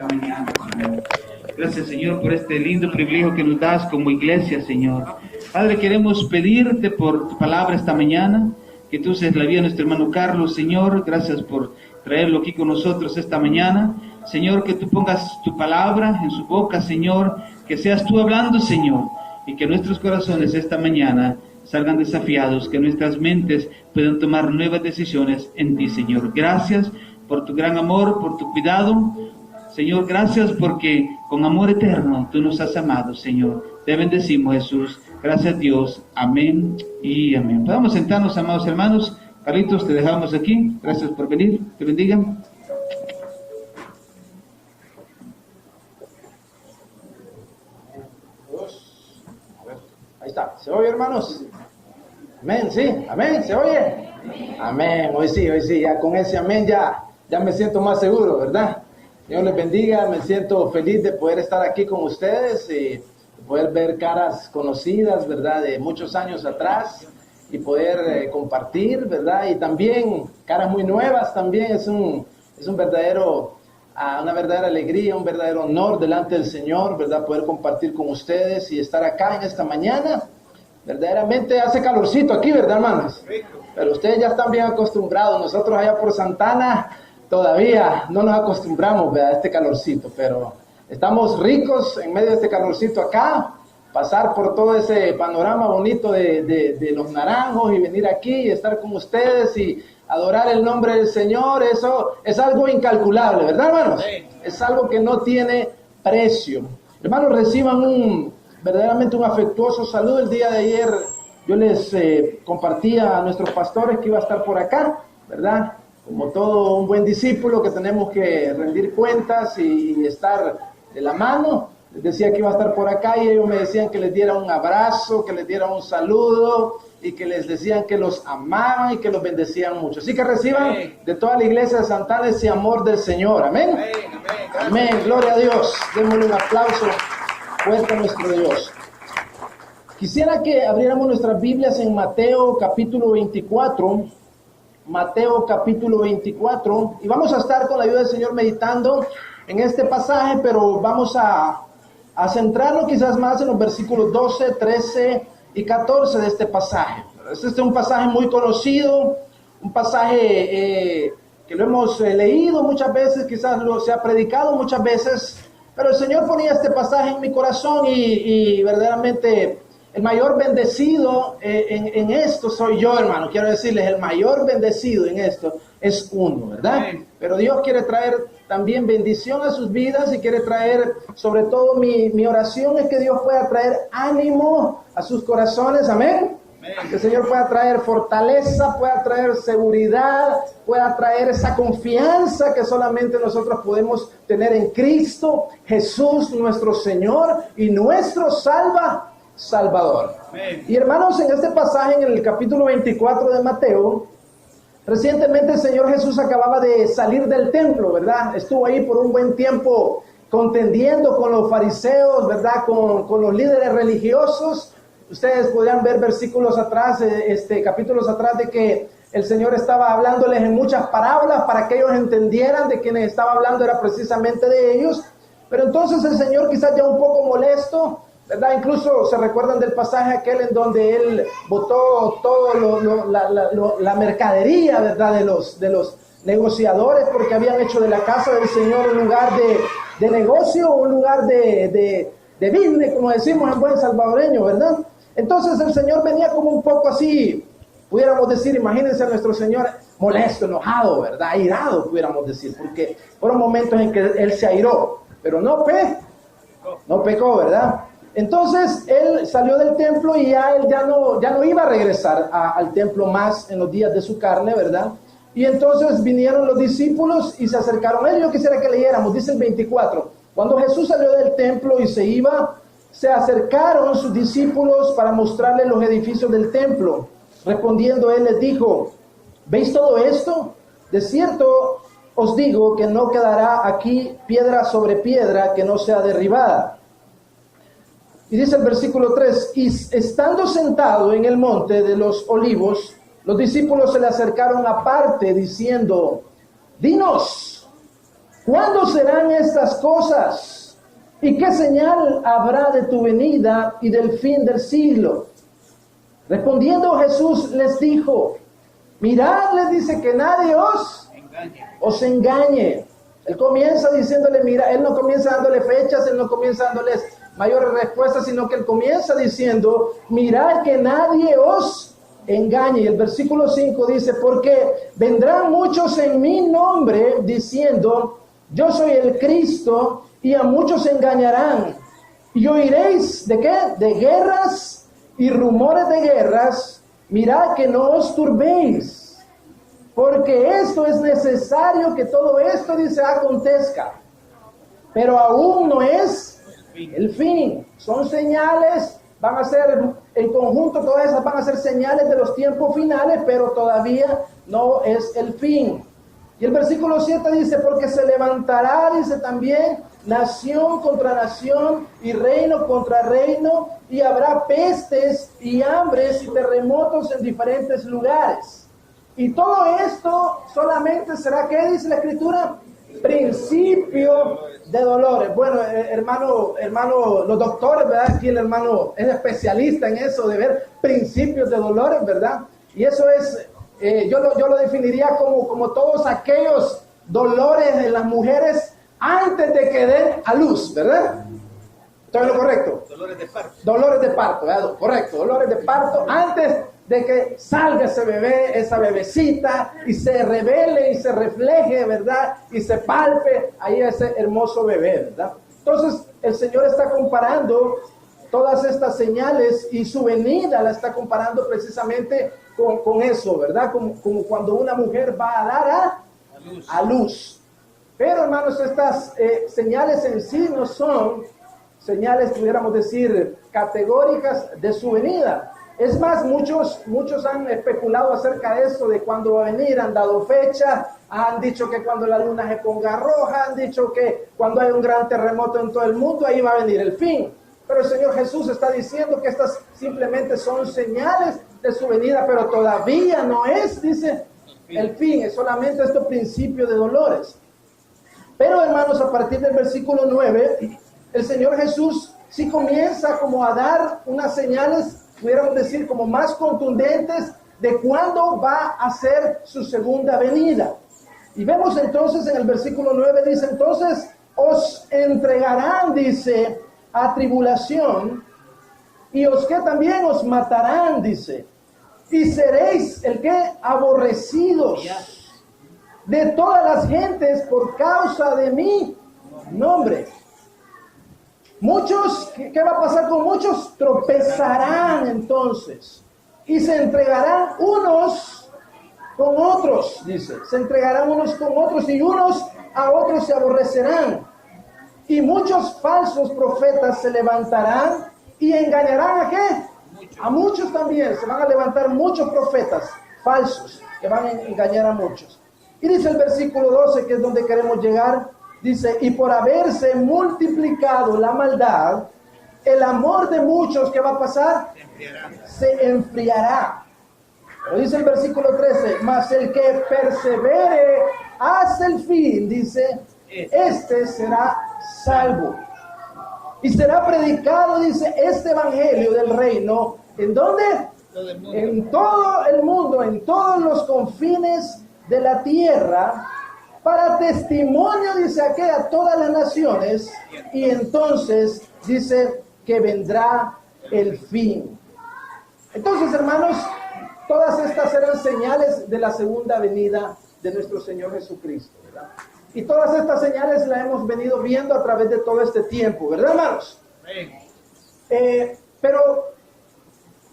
Mañana, Señor. Gracias, Señor, por este lindo privilegio que nos das como iglesia, Señor. Padre, queremos pedirte por tu palabra esta mañana, que tú seas la vida de nuestro hermano Carlos, Señor. Gracias por traerlo aquí con nosotros esta mañana. Señor, que tú pongas tu palabra en su boca, Señor, que seas tú hablando, Señor, y que nuestros corazones esta mañana salgan desafiados, que nuestras mentes puedan tomar nuevas decisiones en ti, Señor. Gracias por tu gran amor, por tu cuidado. Señor, gracias porque con amor eterno tú nos has amado, Señor. Te bendecimos, Jesús. Gracias, Dios. Amén y amén. Podemos sentarnos, amados hermanos. Carlitos, te dejamos aquí. Gracias por venir. Te bendiga. Ahí está. ¿Se oye, hermanos? Amén, sí. Amén, ¿se oye? Amén. Hoy sí. Ya con ese amén ya me siento más seguro, ¿verdad? Dios les bendiga, me siento feliz de poder estar aquí con ustedes y poder ver caras conocidas, ¿verdad? De muchos años atrás y poder compartir, ¿verdad? Y también caras muy nuevas también, es un verdadero, una verdadera alegría, un verdadero honor delante del Señor, ¿verdad? Poder compartir con ustedes y estar acá en esta mañana. Verdaderamente hace calorcito aquí, ¿verdad, hermanos? Pero ustedes ya están bien acostumbrados, nosotros allá por Santana todavía no nos acostumbramos, ¿verdad?, a este calorcito, pero estamos ricos en medio de este calorcito acá, pasar por todo ese panorama bonito de los naranjos y venir aquí y estar con ustedes y adorar el nombre del Señor. Eso es algo incalculable, ¿verdad, hermanos? Sí. Es algo que no tiene precio. Hermanos, reciban verdaderamente un afectuoso saludo. El día de ayer yo les compartía a nuestros pastores que iba a estar por acá, ¿verdad? Como todo un buen discípulo que tenemos que rendir cuentas y estar de la mano. Les decía que iba a estar por acá y ellos me decían que les diera un abrazo, que les diera un saludo y que les decían que los amaban y que los bendecían mucho. Así que reciban de toda la iglesia de Santana ese amor del Señor. Amén. Amén. Gloria a Dios. Démosle un aplauso fuerte a nuestro Dios. Quisiera que abriéramos nuestras Biblias en Mateo capítulo 24. Mateo capítulo 24, y vamos a estar con la ayuda del Señor meditando en este pasaje, pero vamos a centrarnos quizás más en los versículos 12, 13 y 14 de este pasaje. Este es un pasaje muy conocido, un pasaje que lo hemos leído muchas veces, quizás se ha predicado muchas veces, pero el Señor ponía este pasaje en mi corazón y verdaderamente el mayor bendecido en esto soy yo, hermano. Quiero decirles, el mayor bendecido en esto es uno, ¿verdad? Amén. Pero Dios quiere traer también bendición a sus vidas y quiere traer, sobre todo mi oración es que Dios pueda traer ánimo a sus corazones, amén. Que el Señor pueda traer fortaleza, pueda traer seguridad, pueda traer esa confianza que solamente nosotros podemos tener en Cristo Jesús, nuestro Señor y nuestro Salvador. Amén. Y hermanos, en este pasaje, en el capítulo 24 de Mateo, recientemente el Señor Jesús acababa de salir del templo, ¿verdad? Estuvo ahí por un buen tiempo contendiendo con los fariseos, ¿verdad? Con los líderes religiosos. Ustedes podrían ver versículos atrás, capítulos atrás, de que el Señor estaba hablándoles en muchas parábolas para que ellos entendieran de quienes estaba hablando era precisamente de ellos. Pero entonces el Señor, quizás ya un poco molesto, ¿verdad? Incluso se recuerdan del pasaje aquel en donde Él botó todo la mercadería, ¿verdad? De los negociadores, porque habían hecho de la casa del Señor un lugar de negocio, un lugar de business, como decimos en buen salvadoreño, ¿verdad? Entonces el Señor venía como un poco así, pudiéramos decir, imagínense a nuestro Señor molesto, enojado, ¿verdad? Airado, pudiéramos decir, porque fueron momentos en que Él se airó, pero no pecó, ¿verdad? Entonces él salió del templo y él ya no iba a regresar al templo más en los días de su carne, ¿verdad? Y entonces vinieron los discípulos y se acercaron a él. Yo quisiera que leyéramos, dice el 24. Cuando Jesús salió del templo y se iba, se acercaron sus discípulos para mostrarle los edificios del templo. Respondiendo él les dijo: ¿veis todo esto? De cierto os digo que no quedará aquí piedra sobre piedra que no sea derribada. Y dice el versículo 3, y estando sentado en el monte de los olivos, los discípulos se le acercaron aparte diciendo: dinos, ¿cuándo serán estas cosas? ¿Y qué señal habrá de tu venida y del fin del siglo? Respondiendo Jesús les dijo, mirad, les dice, que nadie os engañe. Él comienza diciéndole, mira, él no comienza dándole fechas, él no comienza dándoles mayores respuestas, sino que él comienza diciendo, mirad que nadie os engañe. Y el versículo 5 dice, porque vendrán muchos en mi nombre diciendo, yo soy el Cristo, y a muchos engañarán. Y oiréis, ¿de qué? De guerras y rumores de guerras. Mirad que no os turbéis, porque esto es necesario que todo esto, dice, acontezca. Pero aún no es el fin. Son señales, van a ser, en conjunto todas esas van a ser señales de los tiempos finales, pero todavía no es el fin. Y el versículo 7 dice, porque se levantará, dice también, nación contra nación y reino contra reino, y habrá pestes y hambres y terremotos en diferentes lugares. Y todo esto solamente será, ¿qué dice la Escritura? Principio de dolores. Bueno, hermano, los doctores, ¿verdad? Aquí el hermano es especialista en eso, de ver principios de dolores, ¿verdad? Y eso es, yo lo definiría como todos aquellos dolores de las mujeres antes de que den a luz, ¿verdad? ¿Estoy en lo correcto? Dolores de parto. Dolores de parto, ¿verdad? Correcto, dolores de parto antes de que salga ese bebé, esa bebecita, y se revele y se refleje, ¿verdad? Y se palpe ahí ese hermoso bebé, ¿verdad? Entonces, el Señor está comparando todas estas señales y su venida la está comparando precisamente con eso, ¿verdad? Como cuando una mujer va a dar a luz. Pero, hermanos, estas señales en sí no son señales, pudiéramos decir, categóricas de su venida. Es más, muchos han especulado acerca de eso, de cuándo va a venir, han dado fecha, han dicho que cuando la luna se ponga roja, han dicho que cuando hay un gran terremoto en todo el mundo, ahí va a venir el fin. Pero el Señor Jesús está diciendo que estas simplemente son señales de su venida, pero todavía no es, dice, el fin, es solamente este principio de dolores. Pero, hermanos, a partir del versículo 9, el Señor Jesús sí comienza como a dar unas señales, pudiéramos decir, como más contundentes de cuándo va a ser su segunda venida. Y vemos entonces en el versículo 9, dice, entonces os entregarán, dice, a tribulación, y os que también os matarán, dice, y seréis, ¿el qué? Aborrecidos de todas las gentes por causa de mi nombre. Muchos, ¿qué va a pasar con muchos? Tropezarán entonces y se entregarán unos con otros, dice. Se entregarán unos con otros y unos a otros se aborrecerán. Y muchos falsos profetas se levantarán y engañarán ¿a qué? A muchos también. Se van a levantar muchos profetas falsos que van a engañar a muchos. Y dice el versículo 12, que es donde queremos llegar. Dice, y por haberse multiplicado la maldad, el amor de muchos, ¿qué va a pasar? Se enfriará. Pero dice el versículo 13, mas el que persevere hasta el fin, dice, este será salvo. Y será predicado, dice, este evangelio del reino, ¿en dónde? En todo el mundo, en todos los confines de la tierra, para testimonio, dice aquí, a todas las naciones, y entonces dice que vendrá el fin. Entonces, hermanos, todas estas eran señales de la segunda venida de nuestro Señor Jesucristo, ¿verdad? Y todas estas señales las hemos venido viendo a través de todo este tiempo, ¿verdad, hermanos? Pero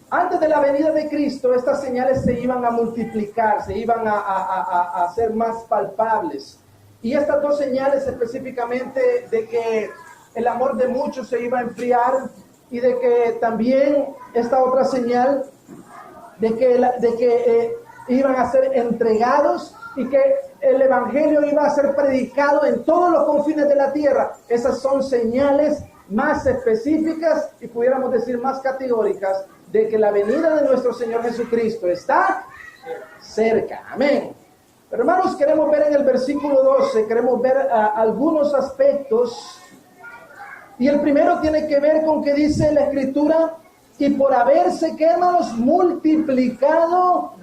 antes de la venida de Cristo, estas señales se iban a multiplicar, se iban a hacer más palpables. Y estas dos señales específicamente de que el amor de muchos se iba a enfriar y de que también esta otra señal de que iban a ser entregados y que el evangelio iba a ser predicado en todos los confines de la tierra. Esas son señales más específicas y pudiéramos decir más categóricas de que la venida de nuestro Señor Jesucristo está cerca. Amén. Pero hermanos, queremos ver en el versículo 12, queremos ver algunos aspectos. Y el primero tiene que ver con que dice la Escritura, y por haberse, ¿qué, hermanos? Multiplicado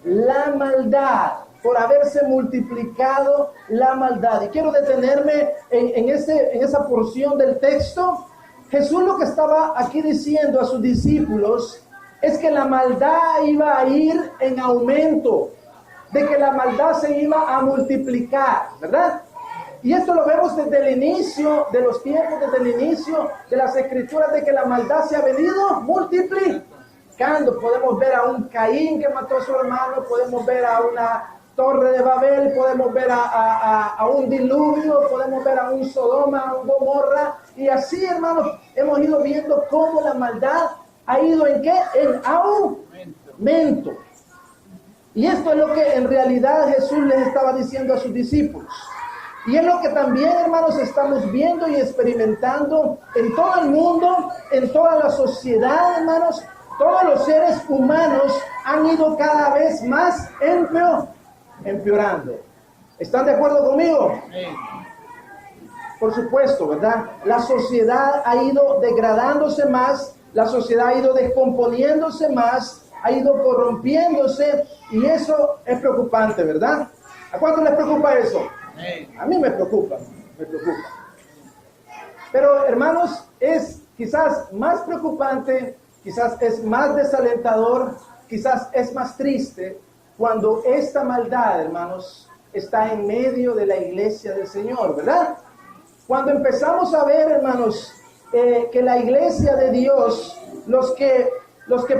la maldad. Por haberse multiplicado la maldad. Y quiero detenerme en esa porción del texto. Jesús lo que estaba aquí diciendo a sus discípulos es que la maldad iba a ir en aumento, de que la maldad se iba a multiplicar, ¿verdad? Y esto lo vemos desde el inicio de los tiempos, desde el inicio de las Escrituras, de que la maldad se ha venido multiplicando. Podemos ver a un Caín que mató a su hermano, podemos ver a una Torre de Babel, podemos ver a un diluvio, podemos ver a un Sodoma, a un Gomorra, y así, hermanos, hemos ido viendo cómo la maldad ha ido ¿en qué? En aumento. Y esto es lo que en realidad Jesús les estaba diciendo a sus discípulos. Y es lo que también, hermanos, estamos viendo y experimentando en todo el mundo, en toda la sociedad, hermanos. Todos los seres humanos han ido cada vez más empeorando. ¿Están de acuerdo conmigo? Por supuesto, ¿verdad? La sociedad ha ido degradándose más, la sociedad ha ido descomponiéndose más, ha ido corrompiéndose, y eso es preocupante, ¿verdad? ¿A cuánto les preocupa eso? A mí me preocupa. Pero, hermanos, es quizás más preocupante, quizás es más desalentador, quizás es más triste cuando esta maldad, hermanos, está en medio de la iglesia del Señor, ¿verdad? Cuando empezamos a ver, hermanos, que la iglesia de Dios, los que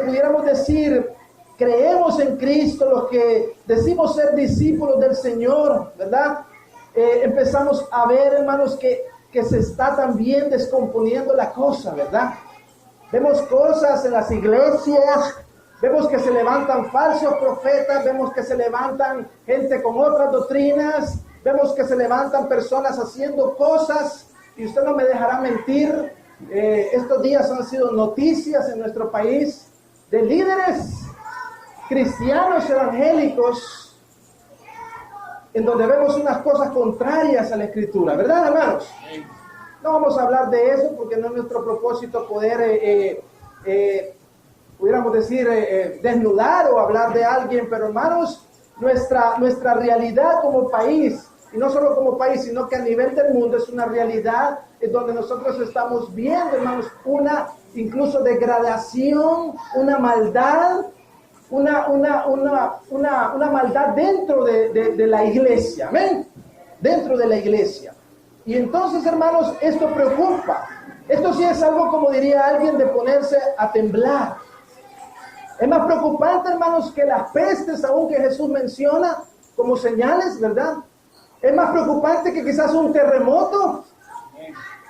pudiéramos decir, creemos en Cristo, los que decimos ser discípulos del Señor, ¿verdad? Empezamos a ver, hermanos, que se está también descomponiendo la cosa, ¿verdad? Vemos cosas en las iglesias, vemos que se levantan falsos profetas, vemos que se levantan gente con otras doctrinas, vemos que se levantan personas haciendo cosas, y usted no me dejará mentir, estos días han sido noticias en nuestro país de líderes cristianos evangélicos en donde vemos unas cosas contrarias a la Escritura, ¿verdad, hermanos? No vamos a hablar de eso porque no es nuestro propósito poder, pudiéramos decir, desnudar o hablar de alguien, pero hermanos, nuestra realidad como país, y no solo como país, sino que a nivel del mundo es una realidad en donde nosotros estamos viendo, hermanos, una incluso degradación, una maldad, una maldad dentro de la iglesia, ¿amén? Dentro de la iglesia. Y entonces, hermanos, esto preocupa. Esto sí es algo, como diría alguien, de ponerse a temblar. Es más preocupante, hermanos, que las pestes, aún que Jesús menciona como señales, ¿verdad? Es más preocupante que quizás un terremoto.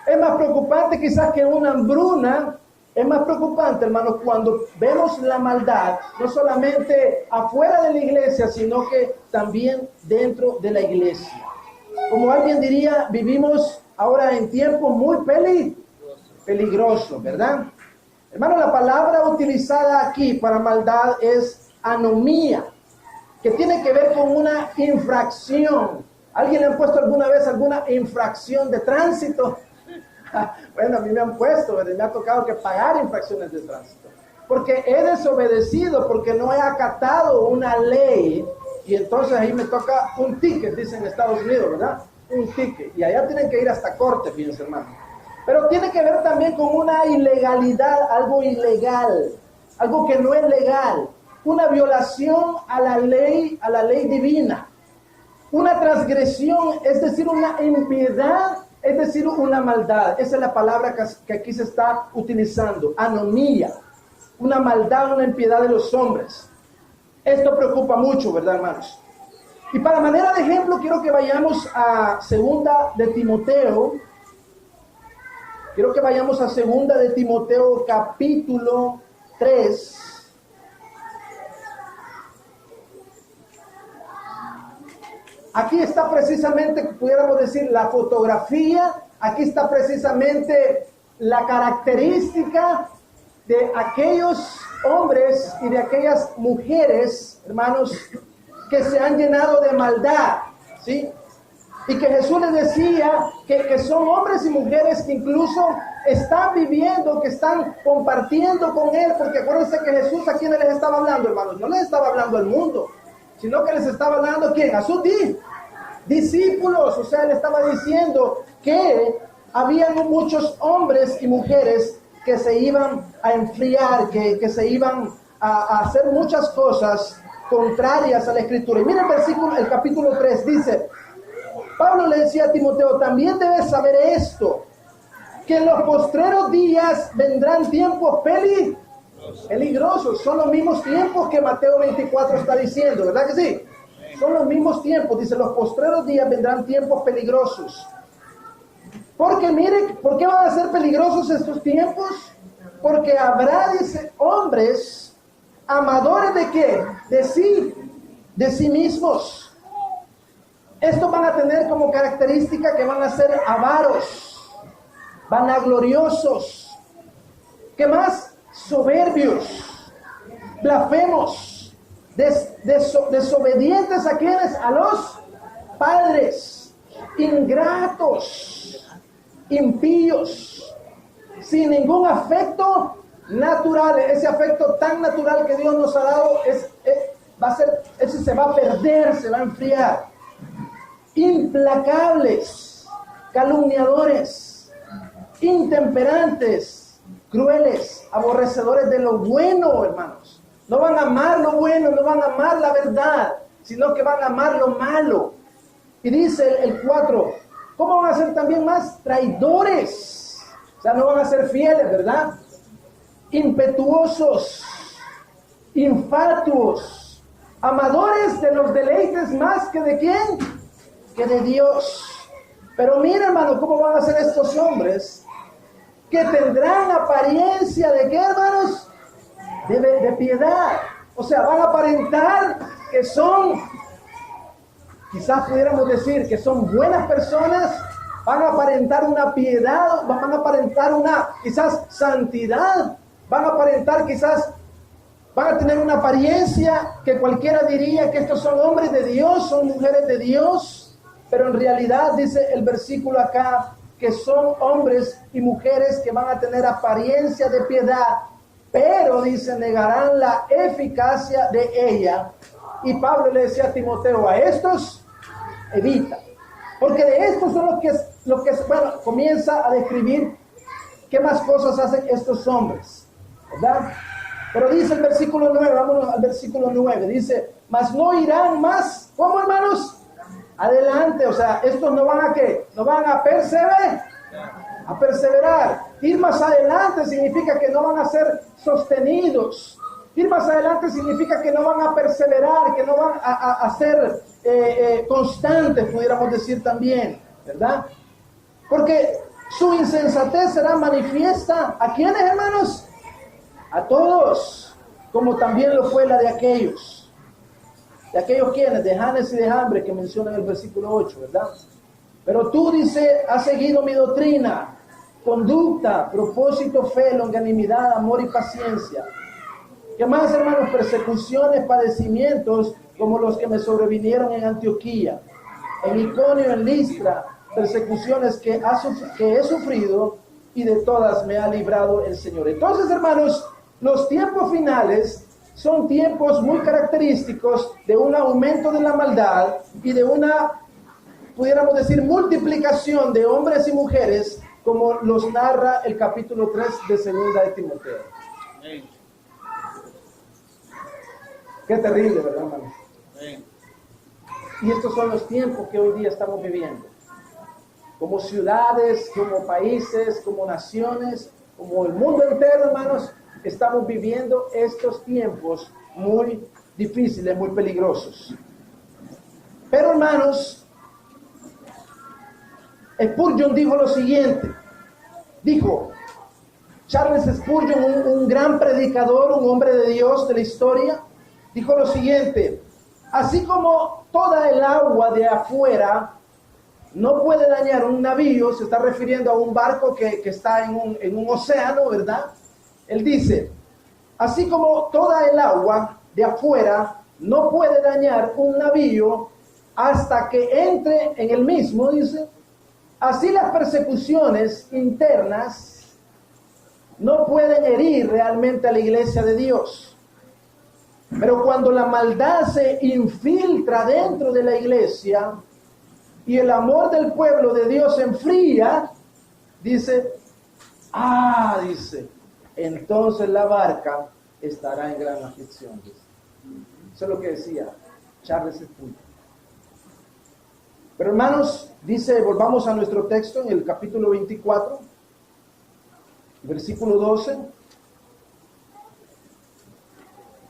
Es más preocupante quizás que una hambruna. Es más preocupante, hermanos, cuando vemos la maldad, no solamente afuera de la iglesia, sino que también dentro de la iglesia. Como alguien diría, vivimos ahora en tiempos muy peligrosos, ¿verdad? Hermano, la palabra utilizada aquí para maldad es anomía, que tiene que ver con una infracción. ¿Alguien le han puesto alguna vez alguna infracción de tránsito? Bueno, a mí me han puesto, me ha tocado que pagar infracciones de tránsito, porque he desobedecido, porque no he acatado una ley, y entonces ahí me toca un ticket, dicen en Estados Unidos, ¿verdad? Un ticket, y allá tienen que ir hasta corte, fíjense, hermano. Pero tiene que ver también con una ilegalidad, algo ilegal, algo que no es legal, una violación a la ley divina, una transgresión, es decir, una impiedad, es decir, una maldad. Esa es la palabra que aquí se está utilizando, anomía, una maldad, una impiedad de los hombres. Esto preocupa mucho, ¿verdad, hermanos? Y para manera de ejemplo, quiero que vayamos a Segunda de Timoteo. Quiero que vayamos a Segunda de Timoteo, capítulo 3. Aquí está precisamente, pudiéramos decir, la fotografía. Aquí está precisamente la característica de aquellos hombres y de aquellas mujeres, hermanos, que se han llenado de maldad, ¿sí? Y que Jesús les decía que son hombres y mujeres que incluso están viviendo, que están compartiendo con Él, porque acuérdense que Jesús a quienes les estaba hablando, hermanos, no les estaba hablando al mundo, sino que les estaba hablando ¿a quién? A sus discípulos. O sea, Él estaba diciendo que habían muchos hombres y mujeres que se iban a enfriar, que se iban a hacer muchas cosas contrarias a la Escritura. Y mira el capítulo 3, dice, Pablo le decía a Timoteo, también debes saber esto, que en los postreros días vendrán tiempos peligrosos. Son los mismos tiempos que Mateo 24 está diciendo, ¿verdad que sí? Son los mismos tiempos, dice, los postreros días vendrán tiempos peligrosos. Porque mire, ¿por qué van a ser peligrosos estos tiempos? Porque habrá, dice, hombres amadores ¿de qué? De sí mismos. Estos van a tener como característica que van a ser avaros, vanagloriosos, ¿qué más? Soberbios, blasfemos, desobedientes a quienes, a los padres, ingratos, impíos, sin ningún afecto natural. Ese afecto tan natural que Dios nos ha dado ese se va a perder, se va a enfriar. Implacables, calumniadores, intemperantes, crueles, aborrecedores de lo bueno, hermanos. No van a amar lo bueno, no van a amar la verdad, sino que van a amar lo malo. Y dice el 4, ¿cómo van a ser también más? Traidores. O sea, no van a ser fieles, ¿verdad? Impetuosos, infatuos, amadores de los deleites más que de ¿quién? Que de Dios. Pero mira, hermano, cómo van a ser estos hombres que tendrán apariencia de ¿qué, hermanos? De piedad. O sea, van a aparentar que son, quizás pudiéramos decir que son buenas personas, van a aparentar una piedad, van a aparentar una quizás santidad, van a aparentar quizás, van a tener una apariencia que cualquiera diría que estos son hombres de Dios, son mujeres de Dios. Pero en realidad dice el versículo acá que son hombres y mujeres que van a tener apariencia de piedad, pero dice negarán la eficacia de ella. Y Pablo le decía a Timoteo, a estos evita, porque de estos son los que bueno, comienza a describir qué más cosas hacen estos hombres, ¿verdad? Pero dice el versículo 9, vámonos al versículo 9, dice, mas no irán más, ¿cómo, hermanos? Adelante. O sea, estos no van a ¿qué? No van a perseverar. Ir más adelante significa que no van a ser sostenidos. Ir más adelante significa que no van a perseverar, que no van a ser constantes, pudiéramos decir también, ¿verdad? Porque su insensatez será manifiesta. ¿A quiénes, hermanos? A todos, como también lo fue la de aquellos. De aquellos quienes, de Janes y de Hambre, que menciona en el versículo 8, ¿verdad? Pero tú, dice, has seguido mi doctrina, conducta, propósito, fe, longanimidad, amor y paciencia. ¿Qué más, hermanos? Persecuciones, padecimientos, como los que me sobrevinieron en Antioquía, en Iconio, en Listra, persecuciones que he sufrido, y de todas me ha librado el Señor. Entonces, hermanos, los tiempos finales son tiempos muy característicos de un aumento de la maldad y de una, pudiéramos decir, multiplicación de hombres y mujeres, como los narra el capítulo 3 de Segunda de Timoteo. Qué terrible, ¿verdad, hermano? Y estos son los tiempos que hoy día estamos viviendo. Como ciudades, como países, como naciones, como el mundo entero, hermanos, estamos viviendo estos tiempos muy difíciles, muy peligrosos. Pero, hermanos, Spurgeon dijo lo siguiente. Dijo, Charles Spurgeon, un gran predicador, un hombre de Dios de la historia, dijo lo siguiente: así como toda el agua de afuera no puede dañar un navío, se está refiriendo a un barco que está en un océano, ¿verdad? Él dice, así como toda el agua de afuera no puede dañar un navío hasta que entre en el mismo, dice. Así las persecuciones internas no pueden herir realmente a la iglesia de Dios. Pero cuando la maldad se infiltra dentro de la iglesia y el amor del pueblo de Dios se enfría, dice, entonces la barca estará en gran aflicción. Dice. Eso es lo que decía Charles Spurgeon. Pero hermanos, dice, volvamos a nuestro texto en el capítulo 24, versículo 12.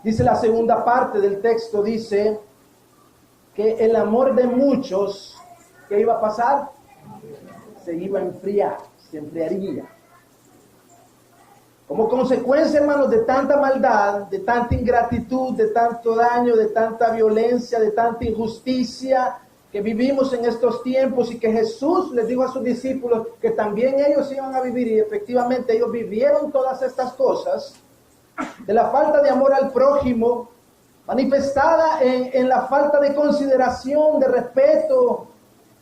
Dice la segunda parte del texto, dice que el amor de muchos, ¿qué iba a pasar? Se iba a enfriar, se enfriaría. Como consecuencia, hermanos, de tanta maldad, de tanta ingratitud, de tanto daño, de tanta violencia, de tanta injusticia que vivimos en estos tiempos y que Jesús les dijo a sus discípulos que también ellos iban a vivir, y efectivamente ellos vivieron todas estas cosas, de la falta de amor al prójimo, manifestada en la falta de consideración, de respeto,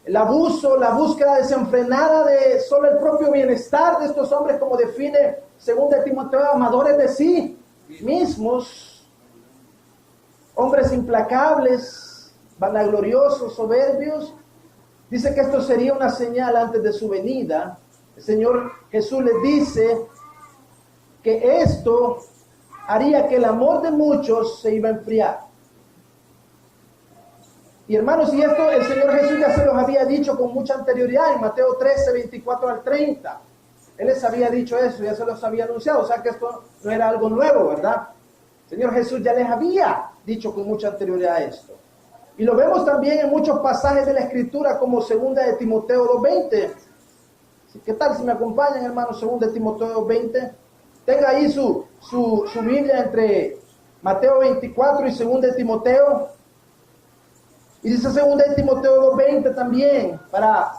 el abuso, la búsqueda desenfrenada de solo el propio bienestar de estos hombres, como define 2 Timoteo, amadores de sí mismos, hombres implacables, vanagloriosos, soberbios. Dice que esto sería una señal antes de su venida. El Señor Jesús les dice que esto haría que el amor de muchos se iba a enfriar. Y hermanos, y esto el Señor Jesús ya se los había dicho con mucha anterioridad en Mateo 13, 24 al 30. Él les había dicho eso, ya se los había anunciado, o sea que esto no era algo nuevo, ¿verdad? El Señor Jesús ya les había dicho con mucha anterioridad esto. Y lo vemos también en muchos pasajes de la Escritura, como 2 Timoteo 2:20. ¿Qué tal si me acompañan, hermanos? 2 Timoteo 2:20. Tenga ahí su Biblia entre Mateo 24 y 2 Timoteo. Y dice 2 Timoteo 2:20 también, para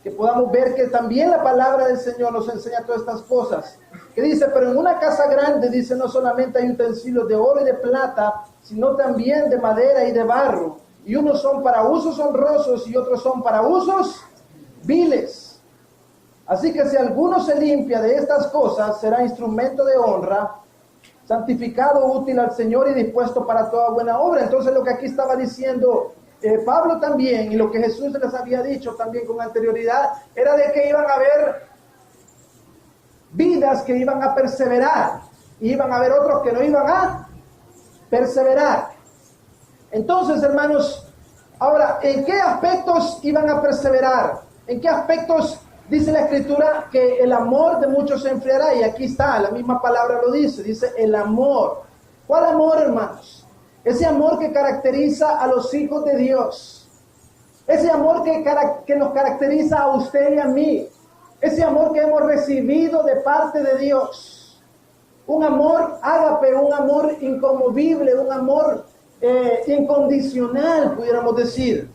que podamos ver que también la palabra del Señor nos enseña todas estas cosas. Que dice, pero en una casa grande, dice, no solamente hay utensilios de oro y de plata, sino también de madera y de barro. Y unos son para usos honrosos y otros son para usos viles. Así que si alguno se limpia de estas cosas, será instrumento de honra, santificado, útil al Señor y dispuesto para toda buena obra. Entonces lo que aquí estaba diciendo Pablo también, y lo que Jesús les había dicho también con anterioridad, era de que iban a haber vidas que iban a perseverar, y iban a haber otros que no iban a perseverar. Entonces, hermanos, ahora, ¿en qué aspectos iban a perseverar? ¿En qué aspectos dice la Escritura que el amor de muchos se enfriará? Y aquí está, la misma palabra lo dice el amor. ¿Cuál amor, hermanos? Ese amor que caracteriza a los hijos de Dios. Ese amor que nos caracteriza a usted y a mí. Ese amor que hemos recibido de parte de Dios. Un amor ágape, un amor inconmovible, un amor incondicional, pudiéramos decir.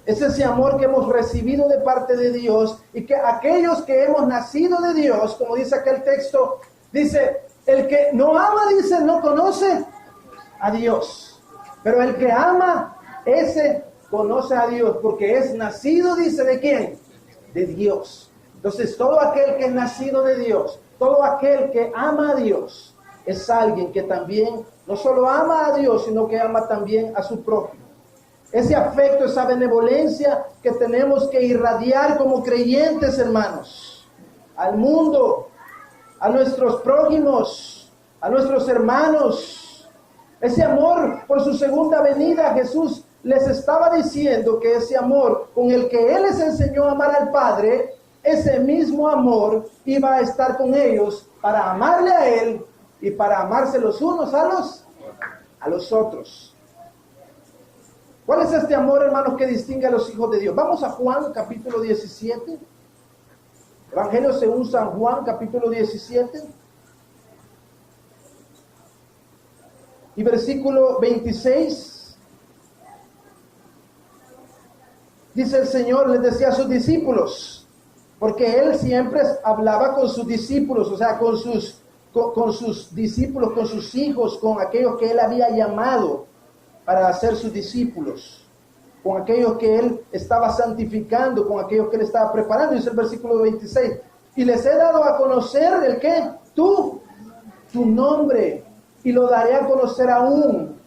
Es ese amor que hemos recibido de parte de Dios, y que aquellos que hemos nacido de Dios, como dice aquel texto, dice, el que no ama, dice, no conoce a Dios. Pero el que ama, ese conoce a Dios, porque es nacido, dice, ¿de quién? De Dios. Entonces, todo aquel que es nacido de Dios, todo aquel que ama a Dios, es alguien que también no solo ama a Dios, sino que ama también a su prójimo. Ese afecto, esa benevolencia que tenemos que irradiar como creyentes, hermanos, al mundo, a nuestros prójimos, a nuestros hermanos. Ese amor por su segunda venida, Jesús les estaba diciendo que ese amor con el que Él les enseñó a amar al Padre, ese mismo amor iba a estar con ellos para amarle a Él y para amarse los unos a los otros. ¿Cuál es este amor, hermanos, que distingue a los hijos de Dios? Vamos a Juan, capítulo 17. Evangelio según San Juan, capítulo 17. Y versículo 26, dice el Señor, les decía a sus discípulos, porque Él siempre hablaba con sus discípulos, o sea, con sus discípulos, con sus hijos, con aquellos que Él había llamado. para hacer sus discípulos, con aquellos que Él estaba santificando, con aquellos que Él estaba preparando. Dice el versículo 26, y les he dado a conocer el ¿qué? Tu nombre, y lo daré a conocer aún,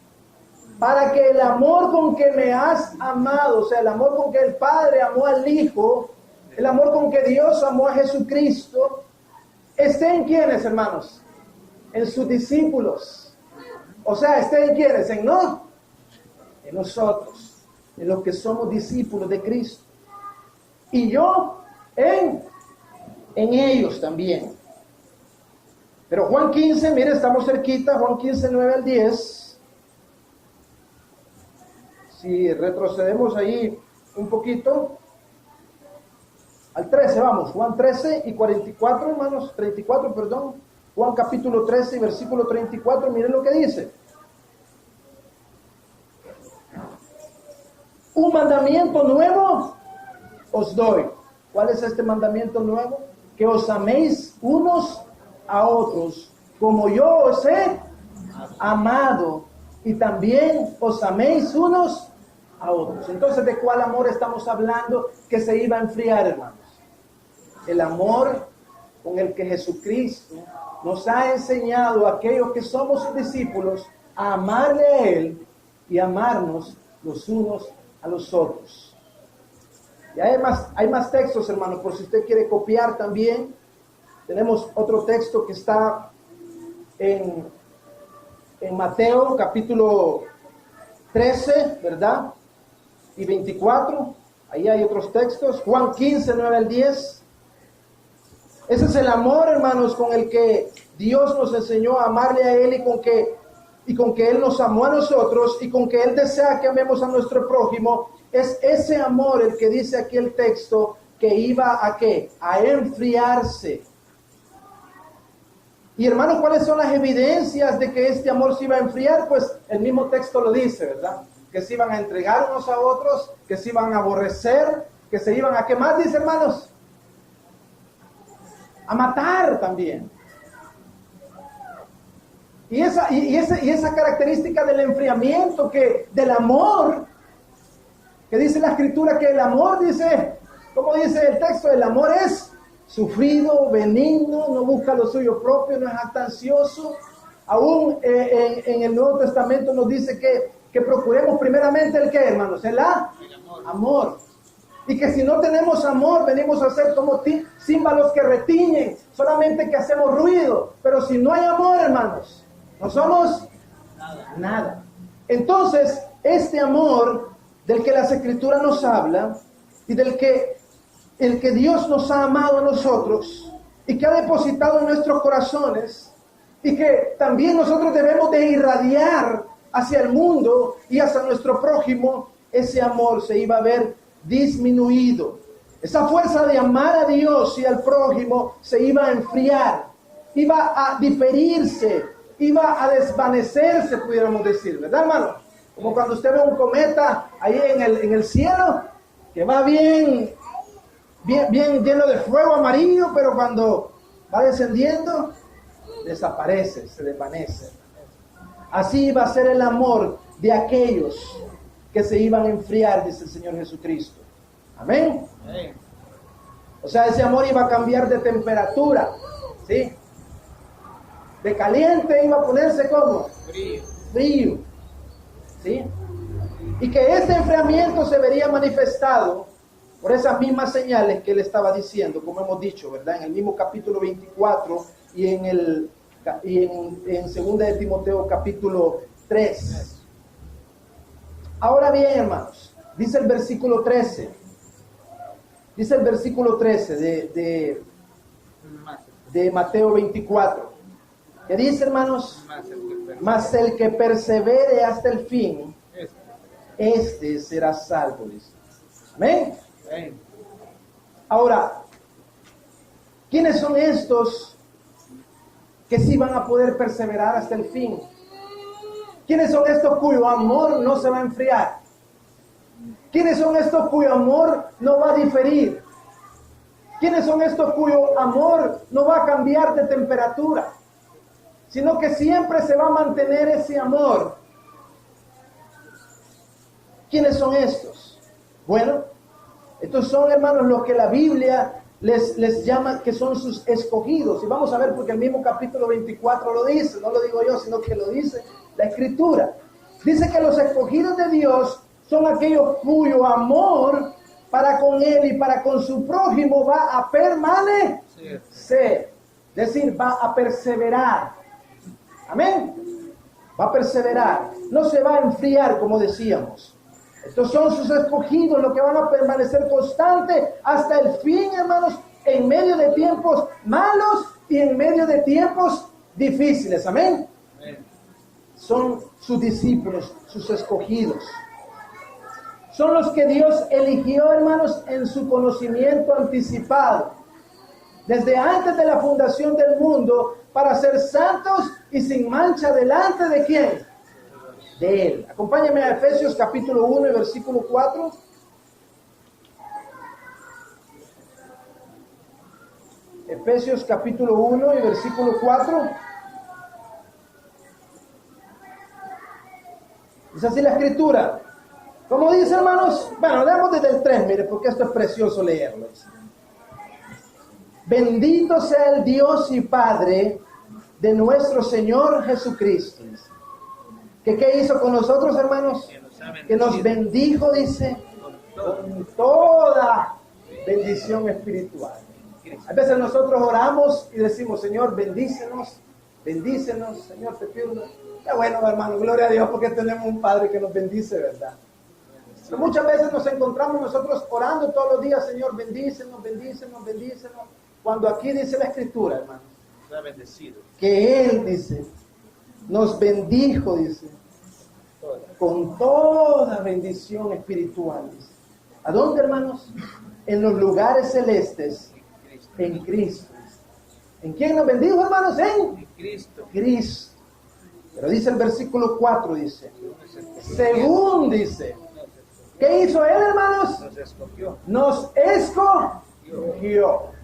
para que el amor con que me has amado, o sea, el amor con que el Padre amó al Hijo, el amor con que Dios amó a Jesucristo, esté en ¿quiénes, hermanos? En sus discípulos. O sea, esté en ¿quiénes? En nosotros, en los que somos discípulos de Cristo. Y yo en ellos también. Pero Juan 15, mire, estamos cerquita, Juan 15, 9 al 10. Si retrocedemos ahí un poquito, al 13, vamos, Juan 13 y 44, hermanos, 34, perdón. Juan capítulo 13 y versículo 34, miren lo que dice. Un mandamiento nuevo os doy. ¿Cuál es este mandamiento nuevo? Que os améis unos a otros, como yo os he amado, y también os améis unos a otros. Entonces, ¿de cuál amor estamos hablando que se iba a enfriar, hermanos? El amor con el que Jesucristo nos ha enseñado a aquellos que somos sus discípulos a amarle a Él y amarnos los unos a los otros. Y hay más textos, hermanos, por si usted quiere copiar también. Tenemos otro texto que está en Mateo capítulo 13, ¿verdad? Y 24. Ahí hay otros textos. Juan 15, 9 al 10. Ese es el amor, hermanos, con el que Dios nos enseñó a amarle a Él y con que Él nos amó a nosotros y con que Él desea que amemos a nuestro prójimo. Es ese amor el que dice aquí el texto que iba a ¿qué? A enfriarse. Y hermanos, ¿cuáles son las evidencias de que este amor se iba a enfriar? Pues el mismo texto lo dice, ¿verdad? Que se iban a entregar unos a otros, que se iban a aborrecer, que se iban a ¿qué más dice, hermanos? A matar también. Y esa característica del enfriamiento, del amor, que dice la Escritura que el amor dice, ¿cómo dice el texto? El amor es sufrido, benigno, no busca lo suyo propio, no es jactancioso. Aún en el Nuevo Testamento nos dice que procuremos primeramente el ¿qué, hermanos? El amor. Y que si no tenemos amor, venimos a ser como címbalos que retiñen, solamente que hacemos ruido. Pero si no hay amor, hermanos, no somos nada. Entonces, este amor del que las Escrituras nos habla y el que Dios nos ha amado a nosotros y que ha depositado en nuestros corazones y que también nosotros debemos de irradiar hacia el mundo y hacia nuestro prójimo, ese amor se iba a ver disminuido. Esa fuerza de amar a Dios y al prójimo se iba a enfriar, iba a diferirse, iba a desvanecerse, pudiéramos decir, ¿verdad, hermano? Como cuando usted ve un cometa ahí en el cielo, que va bien lleno de fuego amarillo, pero cuando va descendiendo, desaparece, se desvanece. Así iba a ser el amor de aquellos que se iban a enfriar, dice el Señor Jesucristo. Amén. Amén. O sea, ese amor iba a cambiar de temperatura, ¿sí? De caliente iba a ponerse como frío, ¿sí? Y que este enfriamiento se vería manifestado por esas mismas señales que él estaba diciendo, como hemos dicho, ¿verdad? En el mismo capítulo 24 y en 2 de Timoteo capítulo 3. Ahora bien, hermanos, dice el versículo 13. Dice el versículo 13 de Mateo 24. ¿Qué dice, hermanos? Mas el que persevere hasta el fin, este será salvo. Dice. Amén. Ahora, ¿quiénes son estos que sí van a poder perseverar hasta el fin? ¿Quiénes son estos cuyo amor no se va a enfriar? ¿Quiénes son estos cuyo amor no va a diferir? ¿Quiénes son estos cuyo amor no va a cambiar de temperatura? Sino que siempre se va a mantener ese amor ¿Quiénes son estos? Bueno, estos son, hermanos, los que la Biblia les llama que son sus escogidos. Y vamos a ver porque el mismo capítulo 24 lo dice, no lo digo yo, sino que lo dice la Escritura. Dice que los escogidos de Dios son aquellos cuyo amor para con Él y para con su prójimo va a permanecer. Es decir, va a perseverar. Amén. Va a perseverar. No se va a enfriar, como decíamos. Estos son sus escogidos, los que van a permanecer constantes hasta el fin, hermanos, en medio de tiempos malos y en medio de tiempos difíciles. Amén. Son sus discípulos, sus escogidos. Son los que Dios eligió, hermanos, en su conocimiento anticipado. Desde antes de la fundación del mundo, para ser santos y sin mancha delante de ¿quién? De Él. Acompáñame a Efesios capítulo 1 y versículo 4. Efesios capítulo 1 y versículo 4. Dice así la Escritura. ¿Cómo dice, hermanos? Bueno, leamos desde el 3, mire, porque esto es precioso leerlo. Bendito sea el Dios y Padre de nuestro Señor Jesucristo. ¿Qué hizo con nosotros, hermanos? Que nos bendijo, dice, con toda bendición espiritual. A veces nosotros oramos y decimos, Señor, bendícenos, Señor, te pido. Qué bueno, hermano, gloria a Dios, porque tenemos un Padre que nos bendice, ¿verdad? Pero muchas veces nos encontramos nosotros orando todos los días, Señor, bendícenos. Cuando aquí dice la Escritura, hermano, que Él, dice, nos bendijo, dice, con toda bendición espiritual. Dice. ¿A dónde, hermanos? En los lugares celestes, en Cristo. ¿En quién nos bendijo, hermanos? En Cristo. Pero dice el versículo 4, dice, según dice, ¿qué hizo Él, hermanos? Nos escogió.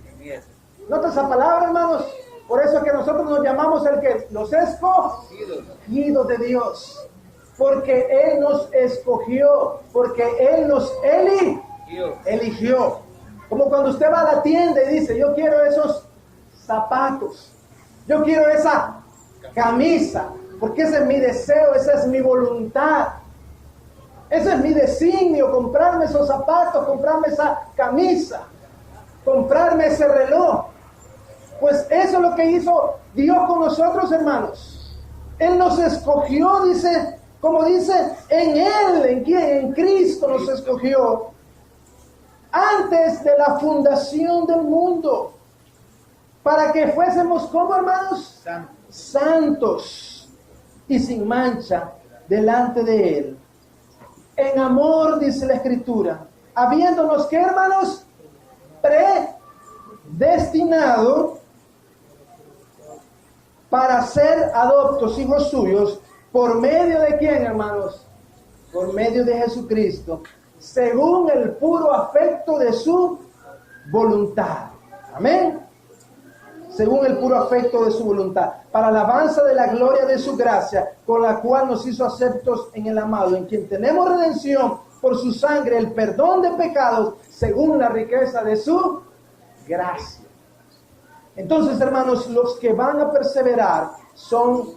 ¿Nota esa palabra, hermanos? Por eso es que nosotros nos llamamos el que los escogidos de Dios. Porque Él nos escogió, porque Él nos eligió. Como cuando usted va a la tienda y dice, yo quiero esos zapatos, yo quiero esa camisa, porque ese es mi deseo, esa es mi voluntad. Ese es mi designio, comprarme esos zapatos, comprarme esa camisa, comprarme ese reloj. Pues eso es lo que hizo Dios con nosotros, hermanos. Él nos escogió, dice, como dice, en Él, ¿en quién? En Cristo nos escogió. Antes de la fundación del mundo. Para que fuésemos, ¿cómo, hermanos? Santos y sin mancha delante de Él. En amor, dice la Escritura, habiéndonos, ¿qué, hermanos? Predestinado para ser adoptos, hijos suyos, ¿por medio de quién, hermanos? Por medio de Jesucristo, según el puro afecto de su voluntad. Amén. Según el puro afecto de su voluntad, para alabanza de la gloria de su gracia, con la cual nos hizo aceptos en el amado, en quien tenemos redención por su sangre, el perdón de pecados, según la riqueza de su gracia. Entonces, hermanos, los que van a perseverar son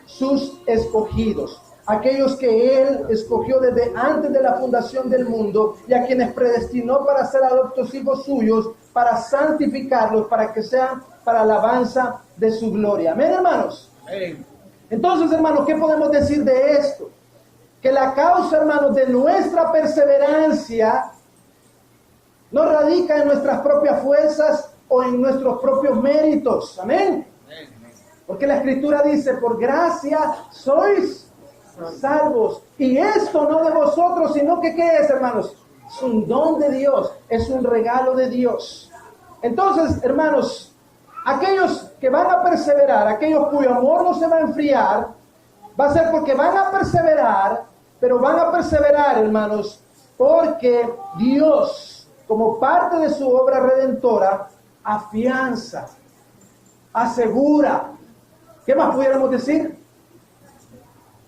sus escogidos, aquellos que Él escogió desde antes de la fundación del mundo y a quienes predestinó para ser adoptos hijos suyos, para santificarlos, para que sean para alabanza de su gloria. Amén, hermanos. Amén. Entonces, hermanos, ¿qué podemos decir de esto? Que la causa, hermanos, de nuestra perseverancia no radica en nuestras propias fuerzas o en nuestros propios méritos. Amén. Porque la Escritura dice, por gracia sois salvos. Y esto no de vosotros, sino que ¿qué es, hermanos? Es un don de Dios, es un regalo de Dios. Entonces, hermanos, aquellos que van a perseverar, aquellos cuyo amor no se va a enfriar, va a ser porque van a perseverar, pero van a perseverar, hermanos, porque Dios, como parte de su obra redentora, afianza, asegura. ¿Qué más pudiéramos decir?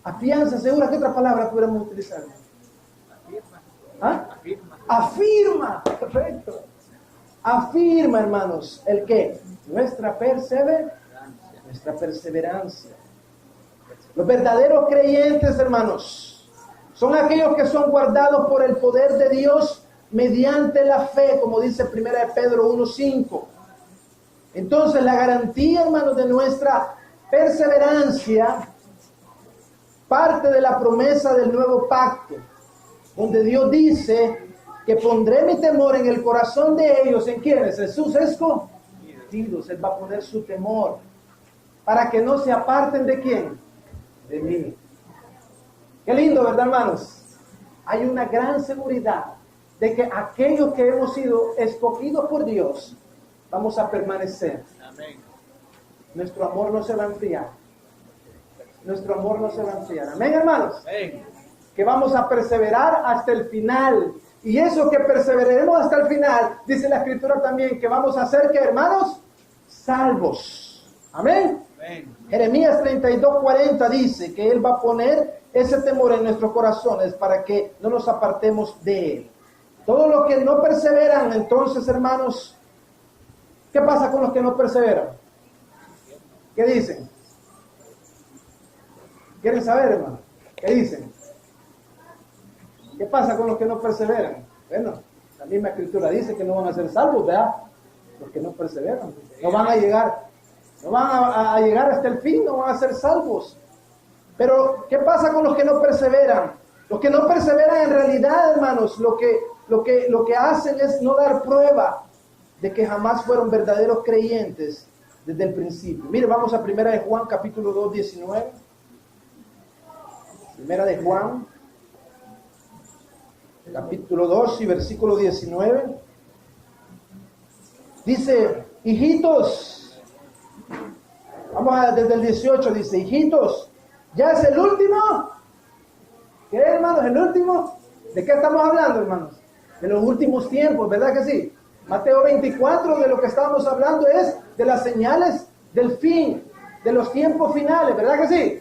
Afianza, asegura. ¿Qué otra palabra pudiéramos utilizar? ¿Ah? Afirma. Perfecto. Afirma, hermanos, ¿el qué? Nuestra perseverancia. Los verdaderos creyentes, hermanos, son aquellos que son guardados por el poder de Dios mediante la fe, como dice 1 Pedro 1:5. Entonces, la garantía, hermanos, de nuestra perseverancia parte de la promesa del nuevo pacto, donde Dios dice que pondré mi temor en el corazón de ellos. ¿En quiénes? Jesús escogidos. Él va a poner su temor para que no se aparten de quién, de mí. Qué lindo, ¿verdad, hermanos? Hay una gran seguridad de que aquellos que hemos sido escogidos por Dios vamos a permanecer. Amén. Nuestro amor no se va a enfriar. Nuestro amor no se va a enfriar. Amén, hermanos. Amén. Que vamos a perseverar hasta el final. Y eso que perseveraremos hasta el final, dice la Escritura también, que vamos a ser, ¿qué, hermanos? Salvos. Amén. Amén. Jeremías 32:40 dice que Él va a poner ese temor en nuestros corazones para que no nos apartemos de Él. Todos los que no perseveran, entonces, hermanos, ¿qué pasa con los que no perseveran? ¿Qué dicen? ¿Quieren saber, hermano? ¿Qué dicen? ¿Qué pasa con los que no perseveran? Bueno, la misma Escritura dice que no van a ser salvos, ¿verdad? Los que no perseveran. No van a llegar hasta el fin, no van a ser salvos. Pero, ¿qué pasa con los que no perseveran? Los que no perseveran en realidad, hermanos, lo que hacen es no dar prueba de que jamás fueron verdaderos creyentes desde el principio. Mire, vamos a 1 de Juan, capítulo 2, 19. 1 de Juan, capítulo 2 y versículo 19. Dice, hijitos, desde el 18 dice, hijitos, ya es el último. ¿Qué, hermanos? ¿El último? ¿De qué estamos hablando, hermanos? De los últimos tiempos, ¿verdad que sí? Mateo 24, de lo que estamos hablando es de las señales del fin, de los tiempos finales, ¿verdad que sí?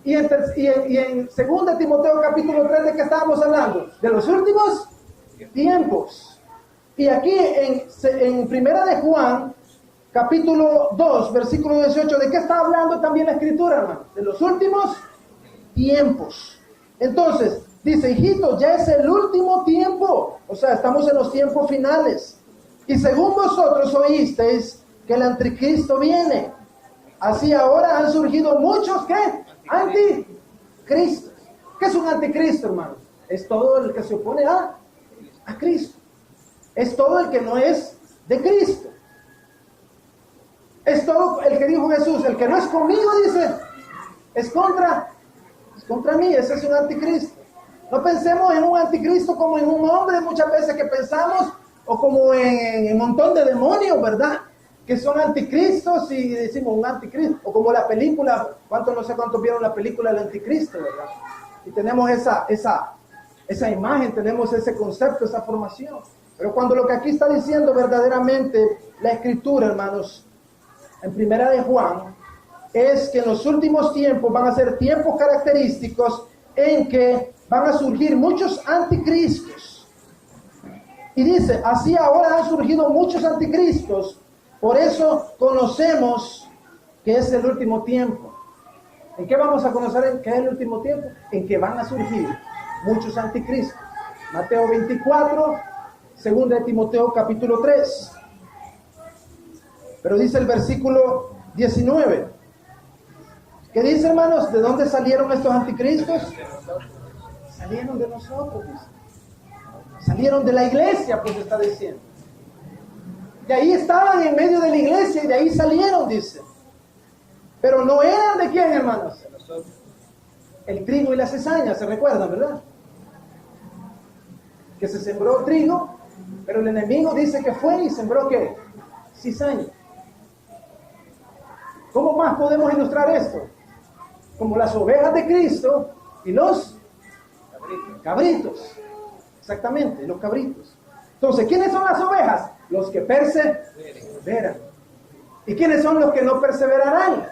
Y en 2 Timoteo capítulo 3, ¿de qué estábamos hablando? De los últimos tiempos. Y aquí en 1 de Juan, capítulo 2, versículo 18, ¿de qué está hablando también la Escritura, hermano? De los últimos tiempos. Entonces, dice, hijitos, ya es el último tiempo. O sea, estamos en los tiempos finales. Y según vosotros oísteis que el anticristo viene. Así ahora han surgido muchos, ¿qué? Anticristo. ¿Qué es un anticristo, hermano? Es todo el que se opone a Cristo. Es todo el que no es de Cristo. Es todo el que dijo Jesús, el que no es conmigo, dice, es contra mí. Ese es un anticristo. No pensemos en un anticristo como en un hombre muchas veces que pensamos, o como en un montón de demonios, ¿verdad? Que son anticristos y decimos un anticristo, o como la película, no sé cuántos vieron la película del anticristo, ¿verdad? Y tenemos esa imagen, tenemos ese concepto, esa formación. Pero cuando lo que aquí está diciendo verdaderamente la Escritura, hermanos, en 1 de Juan, es que en los últimos tiempos van a ser tiempos característicos en que van a surgir muchos anticristos. Y dice, así ahora han surgido muchos anticristos. Por eso conocemos que es el último tiempo. ¿En qué vamos a conocer que es el último tiempo? En que van a surgir muchos anticristos. Mateo 24, 2 de Timoteo capítulo 3. Pero dice el versículo 19. ¿Qué dice, hermanos? ¿De dónde salieron estos anticristos? Salieron de nosotros, dice. Salieron de la iglesia, pues está diciendo. De ahí estaban en medio de la iglesia y de ahí salieron, dice. Pero no eran de quién, hermanos. El trigo y la cizaña, ¿se recuerdan, verdad? Que se sembró trigo, pero el enemigo dice que fue y sembró ¿qué? Cizaña. ¿Cómo más podemos ilustrar esto? Como las ovejas de Cristo y los cabritos. Exactamente, los cabritos. Entonces, ¿quiénes son las ovejas? Los que perseveran. ¿Y quiénes son los que no perseverarán?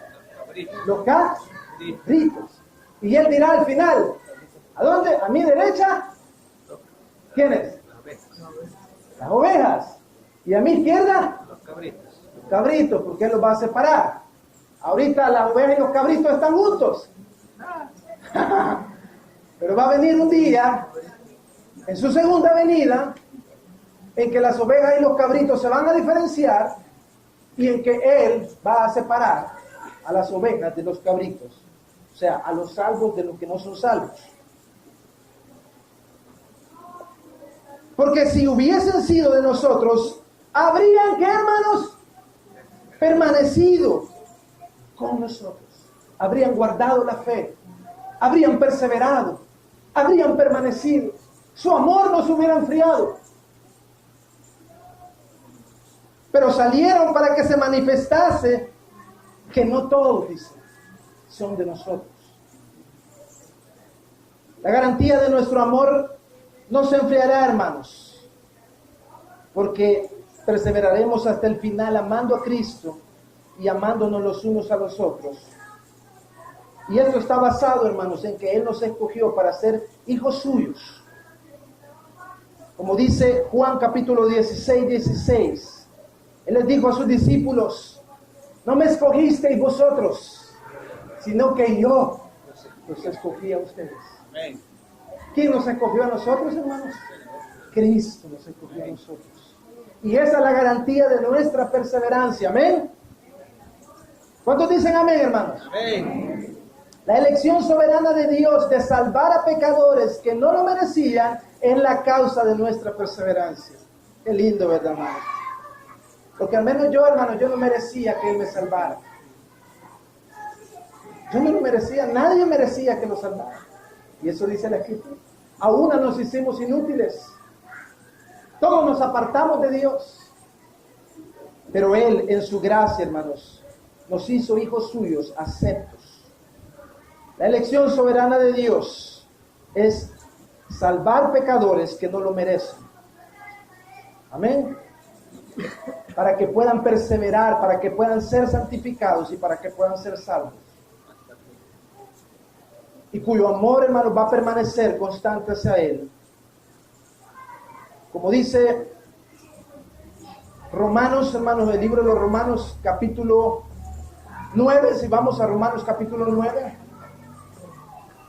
Los cabritos. Y él dirá al final, ¿a dónde? ¿A mi derecha? ¿Quiénes? Las ovejas. Y a mi izquierda, los cabritos, porque Él los va a separar. Ahorita las ovejas y los cabritos están juntos. Pero va a venir un día, en su segunda venida, en que las ovejas y los cabritos se van a diferenciar y en que Él va a separar a las ovejas de los cabritos. O sea, a los salvos de los que no son salvos. Porque si hubiesen sido de nosotros, habrían, ¿qué, hermanos? Permanecido con nosotros. Habrían guardado la fe. Habrían perseverado. Habrían permanecido. Su amor no se hubiera enfriado. Pero salieron para que se manifestase que no todos, dice, son de nosotros. La garantía de nuestro amor no se enfriará, hermanos, porque perseveraremos hasta el final amando a Cristo y amándonos los unos a los otros. Y esto está basado, hermanos, en que Él nos escogió para ser hijos suyos. Como dice Juan capítulo 16. Él les dijo a sus discípulos: no me escogisteis vosotros, sino que yo los escogí a ustedes. Amén. ¿Quién nos escogió a nosotros, hermanos? Cristo nos escogió a nosotros. Y esa es la garantía de nuestra perseverancia. Amén. ¿Cuántos dicen amén, hermanos? Amén. La elección soberana de Dios de salvar a pecadores que no lo merecían es la causa de nuestra perseverancia. Qué lindo, ¿verdad, hermano? Porque al menos yo, hermano, yo no merecía que Él me salvara. Yo no lo merecía, nadie merecía que lo salvara. Y eso dice la Escritura. A una nos hicimos inútiles. Todos nos apartamos de Dios. Pero Él, en su gracia, hermanos, nos hizo hijos suyos, aceptos. La elección soberana de Dios es salvar pecadores que no lo merecen. Amén. Para que puedan perseverar, para que puedan ser santificados y para que puedan ser salvos. Y cuyo amor, hermanos, va a permanecer constante hacia Él. Como dice Romanos, hermanos, el libro de los Romanos, capítulo 9, si vamos a Romanos capítulo 9.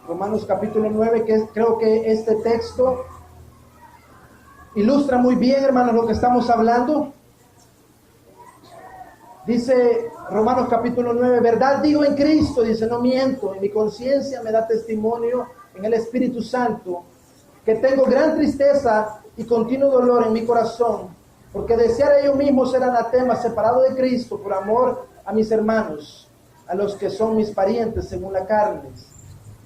Romanos capítulo 9, que creo que este texto ilustra muy bien, hermanos, lo que estamos hablando. Dice Romanos capítulo 9, verdad digo en Cristo, dice, no miento, y mi conciencia me da testimonio en el Espíritu Santo, que tengo gran tristeza y continuo dolor en mi corazón, porque deseara yo mismo ser anatema, separado de Cristo, por amor a mis hermanos, a los que son mis parientes según la carne,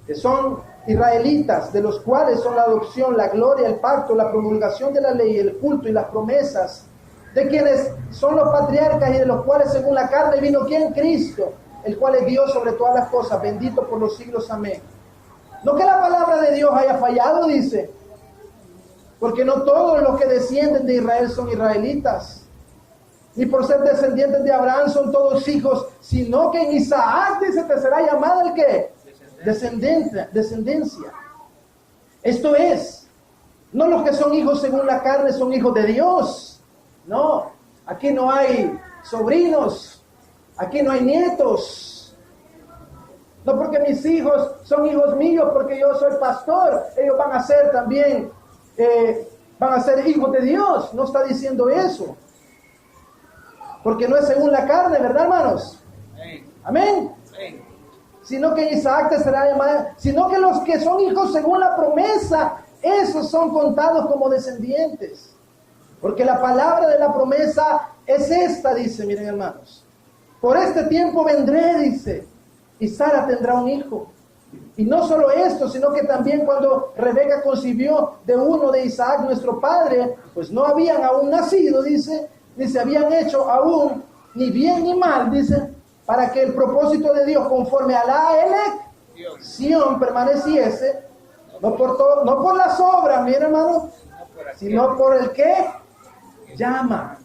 que son israelitas, de los cuales son la adopción, la gloria, el pacto, la promulgación de la ley, el culto y las promesas, de quienes son los patriarcas y de los cuales según la carne vino ¿quién? Cristo, el cual es Dios sobre todas las cosas, bendito por los siglos, amén. No que la palabra de Dios haya fallado, dice, porque no todos los que descienden de Israel son israelitas, ni por ser descendientes de Abraham son todos hijos, sino que en Isaac, dice, te será llamada el ¿qué? Descendencia. Esto es, no los que son hijos según la carne son hijos de Dios. No, aquí no hay sobrinos, aquí no hay nietos. No porque mis hijos son hijos míos, porque yo soy pastor, ellos van a ser también, van a ser hijos de Dios. No está diciendo eso. Porque no es según la carne, ¿verdad, hermanos? Amén. Amén. Sino que Isaac te será llamado, sino que los que son hijos según la promesa, esos son contados como descendientes. Porque la palabra de la promesa es esta, dice, miren hermanos. Por este tiempo vendré, dice, y Sara tendrá un hijo. Y no solo esto, sino que también cuando Rebeca concibió de uno de Isaac, nuestro padre, pues no habían aún nacido, dice, ni se habían hecho aún ni bien ni mal, dice, para que el propósito de Dios conforme a la elección permaneciese, no por las obras, miren hermano, sino por el que llama.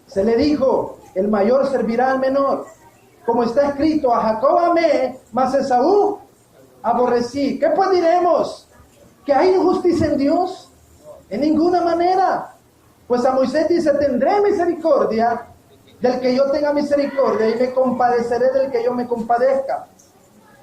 Se le dijo, el mayor servirá al menor. Como está escrito, a Jacob amé, mas Esaú aborrecí. ¿Qué pues diremos? ¿Que hay injusticia en Dios? En ninguna manera. Pues a Moisés dice, tendré misericordia del que yo tenga misericordia y me compadeceré del que yo me compadezca.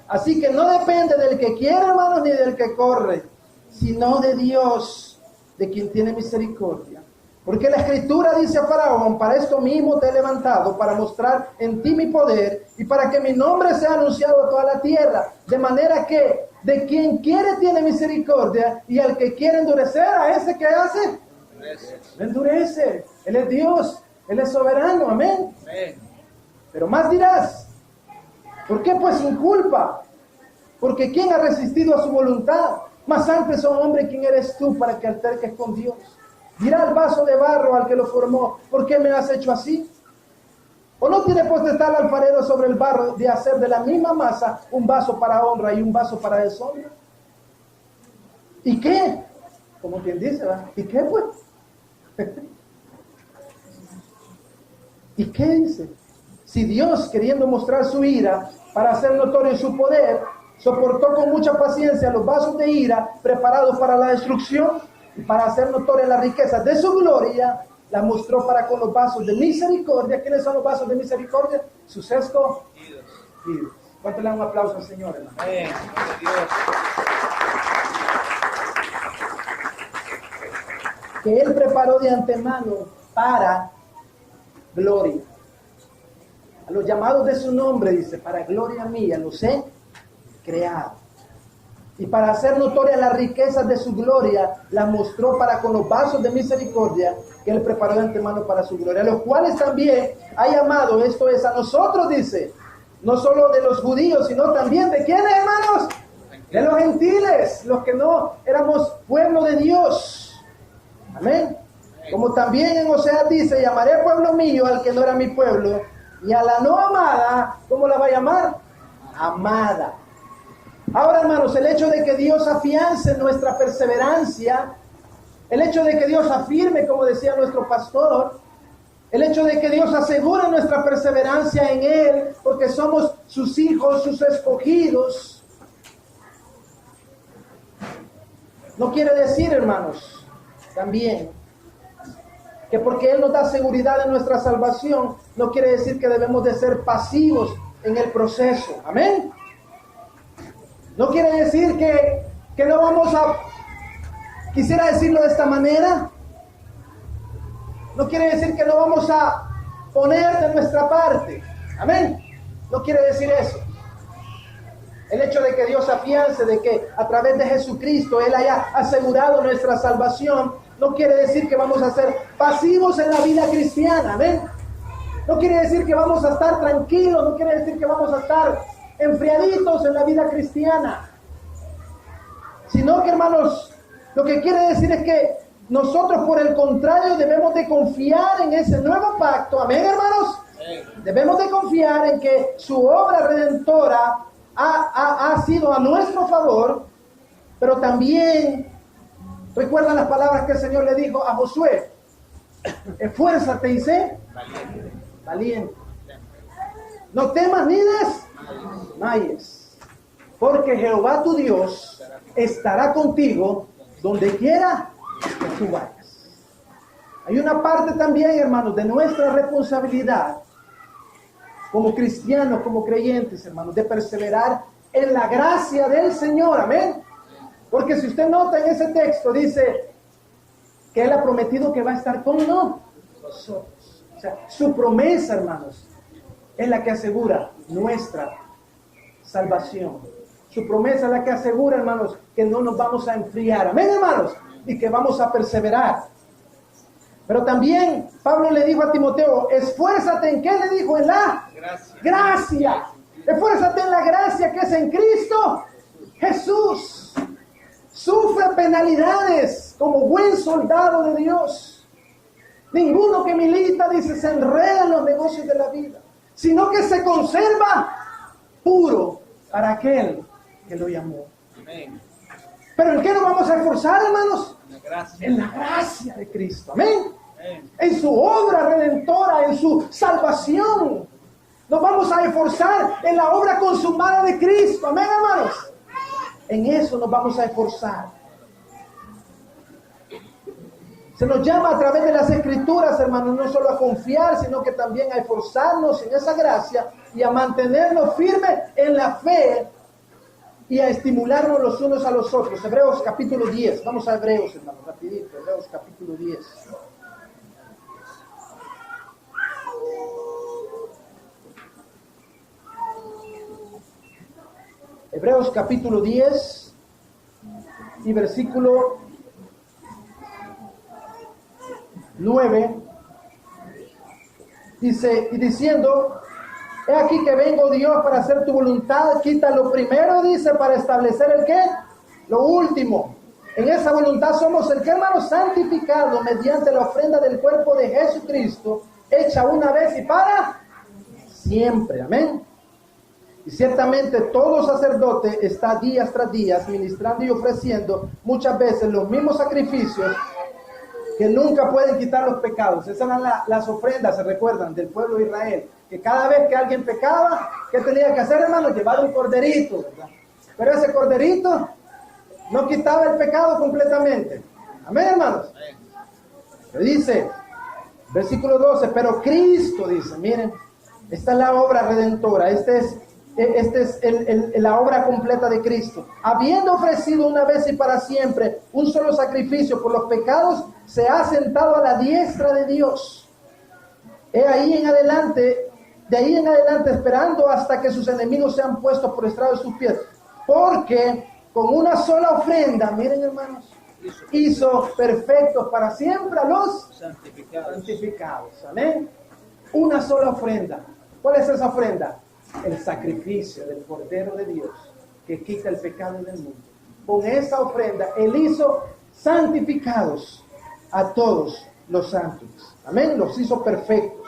Así que no depende del que quiere, hermanos, ni del que corre, sino de Dios, de quien tiene misericordia. Porque la Escritura dice a Faraón, para esto mismo te he levantado, para mostrar en ti mi poder y para que mi nombre sea anunciado a toda la tierra. De manera que de quien quiere tiene misericordia y al que quiere endurecer, a ese que hace, le endurece. Él es Dios, Él es soberano, amén. Pero más dirás, ¿por qué pues sin culpa? Porque ¿quién ha resistido a su voluntad? Más antes, oh hombre, ¿quién eres tú para que alterques con Dios? Dirá el vaso de barro al que lo formó, ¿por qué me has hecho así? ¿O no tiene potestad el alfarero sobre el barro de hacer de la misma masa un vaso para honra y un vaso para deshonra? ¿Y qué? Como quien dice, ¿verdad? ¿Y qué pues? ¿Y qué dice? Si Dios, queriendo mostrar su ira para hacer notorio su poder, soportó con mucha paciencia los vasos de ira preparados para la destrucción y para hacer notoria las riquezas de su gloria, la mostró para con los vasos de misericordia. ¿Quiénes son los vasos de misericordia? Sus escogidos. ¿Cuánto le dan un aplauso al Señor, hermano? Que Él preparó de antemano para gloria. A los llamados de su nombre, dice, para gloria mía los he creado. Y para hacer notoria las riquezas de su gloria, las mostró para con los vasos de misericordia que Él preparó de antemano para su gloria, los cuales también ha llamado, esto es, a nosotros, dice, no solo de los judíos, sino también de ¿quiénes, hermanos? De los gentiles, los que no éramos pueblo de Dios. Amén. Como también en Oseas dice, llamaré pueblo mío al que no era mi pueblo, y a la no amada, ¿cómo la va a llamar? Amada. Ahora, hermanos, el hecho de que Dios afiance nuestra perseverancia, el hecho de que Dios afirme, como decía nuestro pastor, el hecho de que Dios asegure nuestra perseverancia en Él, porque somos sus hijos, sus escogidos, no quiere decir, hermanos, también, que porque Él nos da seguridad en nuestra salvación, no quiere decir que debemos de ser pasivos en el proceso. Amén. No quiere decir que no vamos a, quisiera decirlo de esta manera, no quiere decir que no vamos a poner de nuestra parte. Amén. No quiere decir eso. El hecho de que Dios afiance, de que a través de Jesucristo Él haya asegurado nuestra salvación, no quiere decir que vamos a ser pasivos en la vida cristiana. Amén. No quiere decir que vamos a estar tranquilos, no quiere decir que vamos a estar enfriaditos en la vida cristiana, sino que, hermanos, lo que quiere decir es que nosotros, por el contrario, debemos de confiar en ese nuevo pacto. Amén, hermanos. Debemos de confiar en que su obra redentora ha sido a nuestro favor, pero también recuerdan las palabras que el Señor le dijo a Josué: esfuérzate y sé valiente. No temas ni desmayes, porque Jehová tu Dios estará contigo donde quiera que tú vayas. Hay una parte también, hermanos, de nuestra responsabilidad como cristianos, como creyentes, hermanos, de perseverar en la gracia del Señor. Amén. Porque si usted nota en ese texto, dice que Él ha prometido que va a estar con nosotros. O sea, su promesa, hermanos, es la que asegura nuestra salvación. Su promesa es la que asegura, hermanos, que no nos vamos a enfriar. Amén, hermanos. Y que vamos a perseverar. Pero también Pablo le dijo a Timoteo: esfuérzate en, ¿qué le dijo? En la gracia. Esfuérzate en la gracia que es en Cristo Jesús. Sufre penalidades como buen soldado de Dios. Ninguno que milita, dice, se enreda en los negocios de la vida, sino que se conserva puro para aquel que lo llamó. Amén. ¿Pero en qué nos vamos a esforzar, hermanos? En la gracia de Cristo. Amén. Amén. En su obra redentora, en su salvación. Nos vamos a esforzar en la obra consumada de Cristo. Amén, hermanos. En eso nos vamos a esforzar. Se nos llama a través de las Escrituras, hermanos, no solo a confiar, sino que también a esforzarnos en esa gracia y a mantenernos firmes en la fe y a estimularnos los unos a los otros. Hebreos capítulo 10. Vamos a Hebreos, hermanos, rapidito. Hebreos capítulo 10. Hebreos capítulo 10 y versículo 9, dice, y diciendo, he aquí que vengo, Dios, para hacer tu voluntad. Quita lo primero, dice, para establecer el qué, lo último. En esa voluntad somos el que, hermano, santificado mediante la ofrenda del cuerpo de Jesucristo, hecha una vez y para siempre. Amén. Y ciertamente todo sacerdote está días tras días ministrando y ofreciendo muchas veces los mismos sacrificios que nunca pueden quitar los pecados. Esas eran las ofrendas, se recuerdan, del pueblo de Israel, que cada vez que alguien pecaba, ¿qué tenía que hacer, hermano? Llevar un corderito, ¿verdad? Pero ese corderito no quitaba el pecado completamente. Amén, hermanos. Le dice, versículo 12, pero Cristo, dice, miren, esta es la obra redentora, esta es la obra completa de Cristo. Habiendo ofrecido una vez y para siempre un solo sacrificio por los pecados, se ha sentado a la diestra de Dios. De ahí en adelante esperando hasta que sus enemigos sean puestos por estrado de sus pies. Porque con una sola ofrenda, miren, hermanos, hizo perfectos para siempre a los santificados. Amén. Una sola ofrenda. ¿Cuál es esa ofrenda? El sacrificio del Cordero de Dios que quita el pecado del mundo. Con esa ofrenda Él hizo santificados a todos los santos. Amén, los hizo perfectos.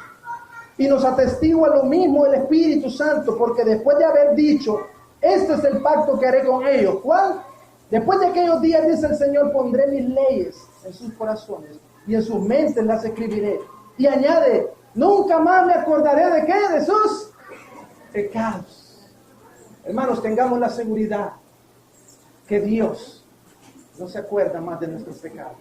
Y nos atestigua lo mismo el Espíritu Santo, porque después de haber dicho, este es el pacto que haré con ellos. ¿Cuál? Después de aquellos días, dice el Señor, pondré mis leyes en sus corazones y en sus mentes las escribiré. Y añade, nunca más me acordaré de qué, de sus pecados. Hermanos, tengamos la seguridad que Dios no se acuerda más de nuestros pecados.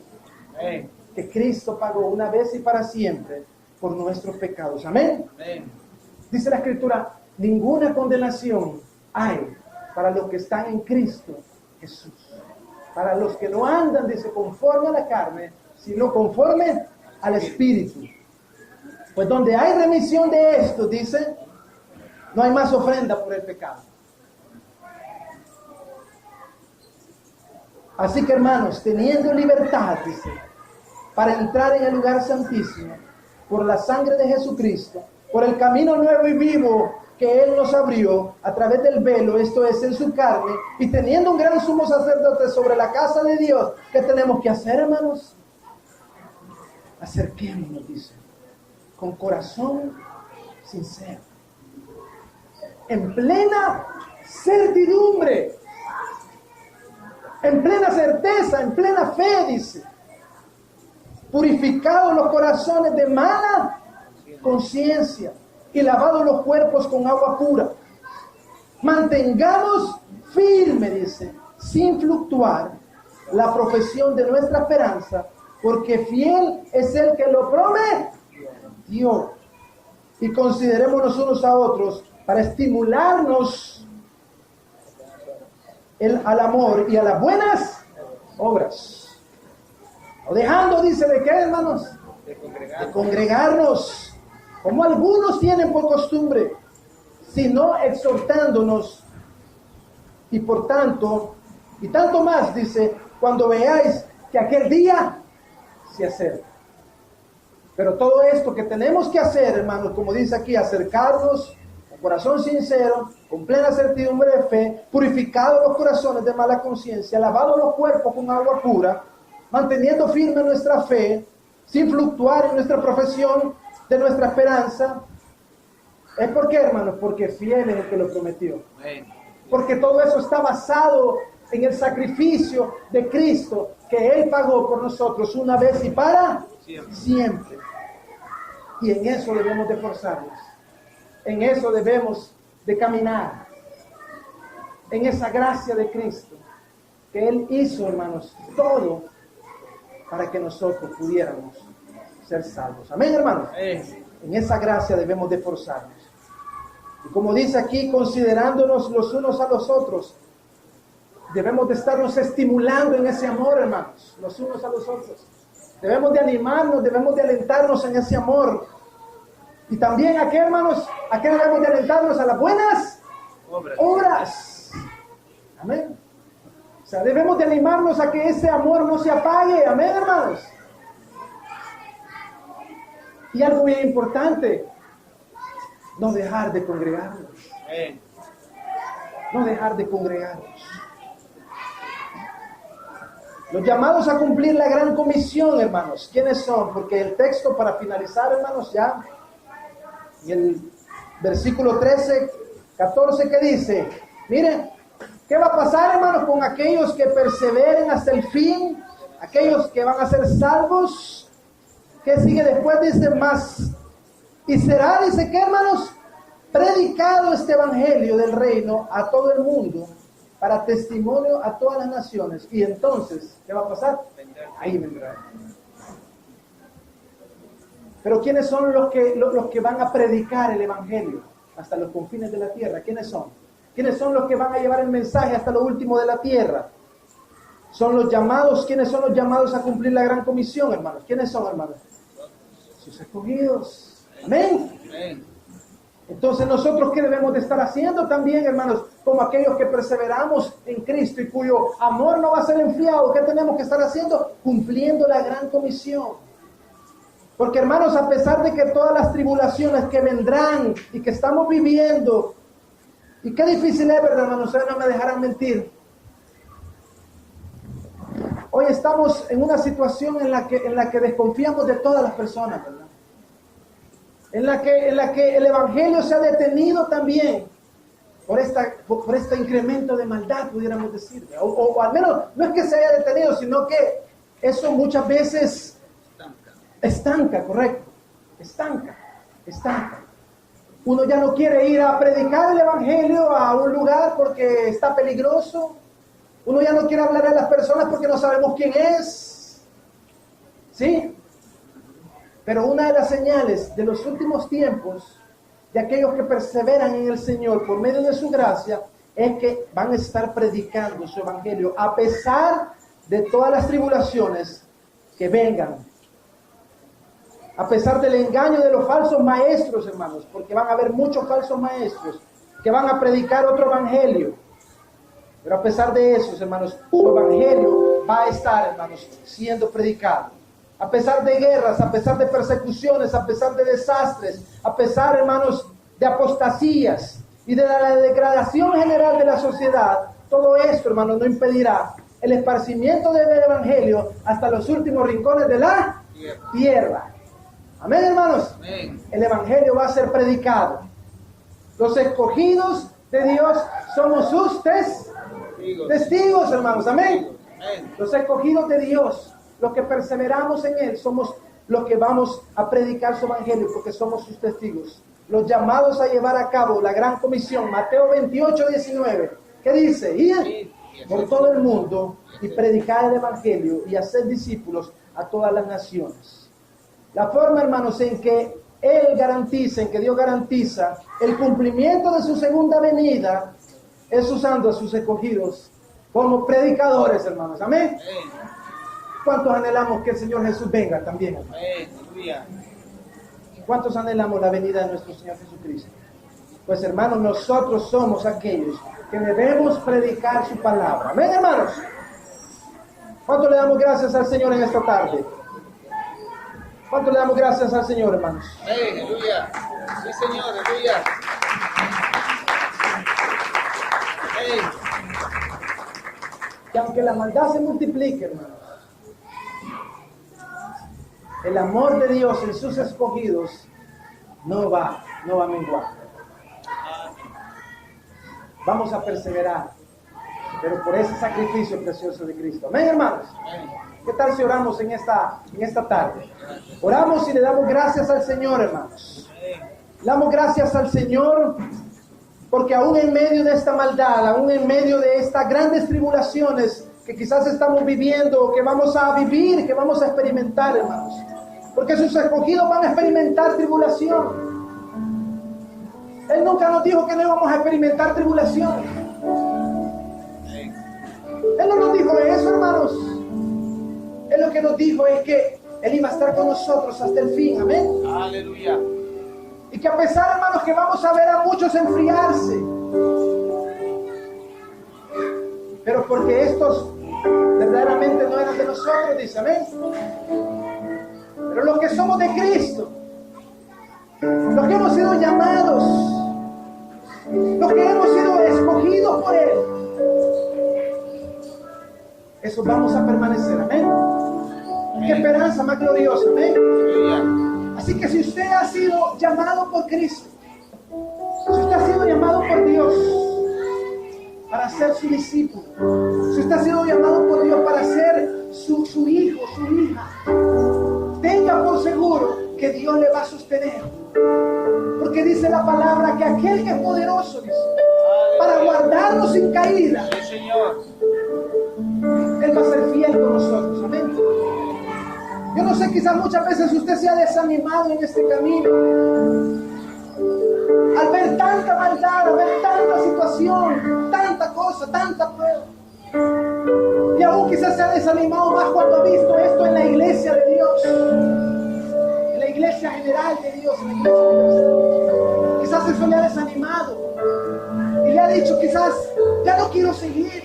Amén. Que Cristo pagó una vez y para siempre por nuestros pecados. Amén. Amén. Dice la Escritura, ninguna condenación hay para los que están en Cristo Jesús. Para los que no andan, dice, conforme a la carne, sino conforme al Espíritu. Pues donde hay remisión de esto, dice, no hay más ofrenda por el pecado. Así que, hermanos, teniendo libertad, dice, para entrar en el lugar santísimo, por la sangre de Jesucristo, por el camino nuevo y vivo que Él nos abrió a través del velo, esto es, en su carne, y teniendo un gran sumo sacerdote sobre la casa de Dios, ¿qué tenemos que hacer, hermanos? Acerquémonos, dice, con corazón sincero, en plena certidumbre, en plena certeza, en plena fe, dice, purificados los corazones de mala conciencia y lavados los cuerpos con agua pura. Mantengamos firme, dice, sin fluctuar, la profesión de nuestra esperanza, porque fiel es el que lo prometió. Y considerémonos unos a otros para estimularnos al amor y a las buenas obras. O dejando, dice, ¿de qué, hermanos? De congregarnos, como algunos tienen por costumbre, sino exhortándonos. Y por tanto, y tanto más, dice, cuando veáis que aquel día se acerca. Pero todo esto que tenemos que hacer, hermanos, como dice aquí, acercarnos con corazón sincero, con plena certidumbre de fe, purificados los corazones de mala conciencia, lavados los cuerpos con agua pura, manteniendo firme nuestra fe, sin fluctuar en nuestra profesión de nuestra esperanza. ¿Es por qué, hermanos? Porque fiel es el que lo prometió. Porque todo eso está basado en el sacrificio de Cristo, que Él pagó por nosotros una vez y para siempre. Y en eso debemos de esforzarnos. En eso debemos de caminar. En esa gracia de Cristo, que Él hizo, hermanos, todo para que nosotros pudiéramos ser salvos. Amén, hermanos. En esa gracia debemos de esforzarnos. Y como dice aquí, considerándonos los unos a los otros, debemos de estarnos estimulando en ese amor, hermanos, los unos a los otros. Debemos de animarnos, debemos de alentarnos en ese amor. Y también, ¿a qué, hermanos? ¿A qué debemos de alentarnos? A las buenas obras. Amén. O sea, debemos de animarnos a que ese amor no se apague. Amén, hermanos. Y algo bien importante, no dejar de congregarnos. No dejar de congregarnos. Los llamados a cumplir la gran comisión, hermanos, ¿quiénes son? Porque el texto, para finalizar, hermanos, ya en el versículo 13, 14, que dice, miren, ¿qué va a pasar, hermanos, con aquellos que perseveren hasta el fin? Aquellos que van a ser salvos. ¿Qué sigue después? Dice más. Y será, dice, ¿qué, hermanos? Predicado este evangelio del reino a todo el mundo, para testimonio a todas las naciones. Y entonces, ¿qué va a pasar? Ahí vendrá. Pero ¿quiénes son los que van a predicar el evangelio hasta los confines de la tierra? ¿Quiénes son? ¿Quiénes son los que van a llevar el mensaje hasta lo último de la tierra? Son los llamados. ¿Quiénes son los llamados a cumplir la gran comisión, hermanos? ¿Quiénes son, hermanos? Sus escogidos. Amén. Amén. Entonces, nosotros, ¿qué debemos de estar haciendo también, hermanos? Como aquellos que perseveramos en Cristo y cuyo amor no va a ser enfriado. ¿Qué tenemos que estar haciendo? Cumpliendo la gran comisión. Porque, hermanos, a pesar de que todas las tribulaciones que vendrán y que estamos viviendo, y qué difícil es, ¿verdad, hermanos? Ustedes no me dejarán mentir. Hoy estamos en una situación en la que desconfiamos de todas las personas, ¿verdad? En la que el evangelio se ha detenido también por este incremento de maldad, pudiéramos decir. O al menos, no es que se haya detenido, sino que eso muchas veces estanca, correcto. Estanca. Uno ya no quiere ir a predicar el evangelio a un lugar porque está peligroso. Uno ya no quiere hablar a las personas porque no sabemos quién es. ¿Sí? Pero una de las señales de los últimos tiempos, de aquellos que perseveran en el Señor por medio de su gracia, es que van a estar predicando su evangelio a pesar de todas las tribulaciones que vengan. A pesar del engaño de los falsos maestros, hermanos, porque van a haber muchos falsos maestros que van a predicar otro evangelio. Pero a pesar de eso, hermanos, su evangelio va a estar, hermanos, siendo predicado. A pesar de guerras, a pesar de persecuciones, a pesar de desastres, a pesar, hermanos, de apostasías y de la degradación general de la sociedad, todo esto, hermanos, no impedirá el esparcimiento del evangelio hasta los últimos rincones de la tierra. Amén, hermanos. Amén. El evangelio va a ser predicado. Los escogidos de Dios somos sus testigos, hermanos. Amén. Los escogidos de Dios, los que perseveramos en Él, somos los que vamos a predicar su evangelio porque somos sus testigos. Los llamados a llevar a cabo la gran comisión, Mateo 28, 19, ¿qué dice? Ir por todo el mundo y predicar el evangelio y hacer discípulos a todas las naciones. La forma, hermanos, en que Él garantiza, en que Dios garantiza el cumplimiento de su segunda venida, es usando a sus escogidos como predicadores, hermanos. Amén. ¿Cuántos anhelamos que el Señor Jesús venga también? Amén. ¿Cuántos anhelamos la venida de nuestro Señor Jesucristo? Pues, hermanos, nosotros somos aquellos que debemos predicar su palabra. Amén, hermanos. ¿Cuánto le damos gracias al Señor en esta tarde? ¿Cuánto le damos gracias al Señor, hermanos? Amén, aleluya. Sí, Señor, aleluya. Amén. Que aunque la maldad se multiplique, hermanos, el amor de Dios en sus escogidos no va a menguar. Vamos a perseverar, pero por ese sacrificio precioso de Cristo. Amén, hermanos. ¿Qué tal si oramos en esta tarde? Oramos y le damos gracias al Señor, hermanos. Le damos gracias al Señor porque aún en medio de esta maldad, aún en medio de estas grandes tribulaciones que quizás estamos viviendo, que vamos a vivir, que vamos a experimentar, hermanos. Porque sus escogidos van a experimentar tribulación. Él nunca nos dijo que no íbamos a experimentar tribulación. Él no nos dijo eso, hermanos. Él lo que nos dijo es que Él iba a estar con nosotros hasta el fin. Amén. Aleluya. Y que a pesar, hermanos, que vamos a ver a muchos enfriarse, pero porque estos verdaderamente no eran de nosotros, dice, amén. Pero los que somos de Cristo, los que hemos sido llamados, los que hemos sido escogidos por Él, esos vamos a permanecer, amén. Qué esperanza más gloriosa, amén. Así que si usted ha sido llamado por Cristo, si usted ha sido llamado por Dios para ser su discípulo, si usted ha sido llamado por Dios para ser su hijo, su hija, tenga por seguro que Dios le va a sostener. Porque dice la palabra que aquel que es poderoso, dice, para guardarnos sin caída, Sí, Señor. Él va a ser fiel con nosotros, amén. Yo no sé, quizás muchas veces usted se ha desanimado en este camino al ver tanta maldad, al ver tanta situación, tanta cosa, tanta prueba. Y aún quizás se ha desanimado más cuando ha visto esto en la iglesia de Dios, en la iglesia general de Dios, en la iglesia universal. Quizás eso le ha desanimado y le ha dicho, quizás ya no quiero seguir,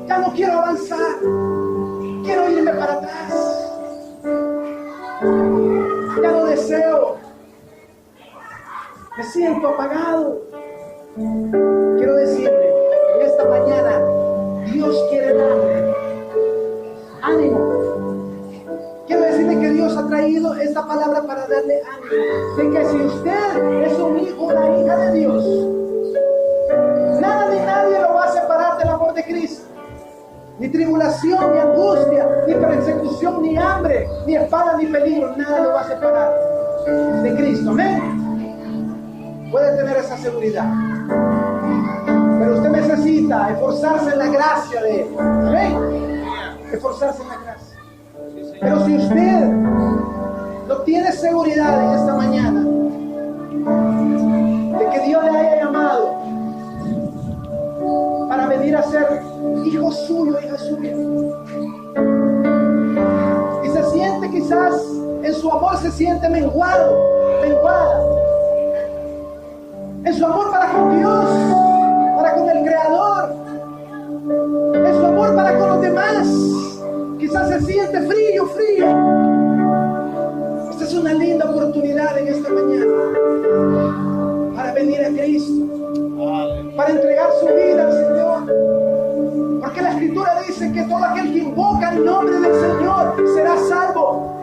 ya no quiero avanzar, quiero irme para atrás, ya no deseo, me siento apagado. Quiero decirle, en esta mañana Dios quiere darle ánimo. Quiero decirle que Dios ha traído esta palabra para darle ánimo, de que si usted es un hijo, una hija de Dios, nada ni nadie lo va a separar del amor de Cristo. Ni tribulación, ni angustia, ni persecución, ni hambre, ni espada, ni peligro, nada lo va a separar de Cristo. Amén. Puede tener esa seguridad. Pero usted necesita esforzarse en la gracia de Él. Amén. Esforzarse en la gracia. Pero si usted no tiene seguridad en esta mañana de que Dios le haya llamado para venir a ser hijo suyo, hija suya, y se siente quizás en su amor, se siente menguado, menguada en su amor para con Dios, para con el Creador, en su amor para con los demás, quizás se siente frío. Esta es una linda oportunidad en esta mañana para venir a Cristo, para entregar su vida al Señor. Porque la Escritura dice que todo aquel que invoca el nombre del Señor será salvo.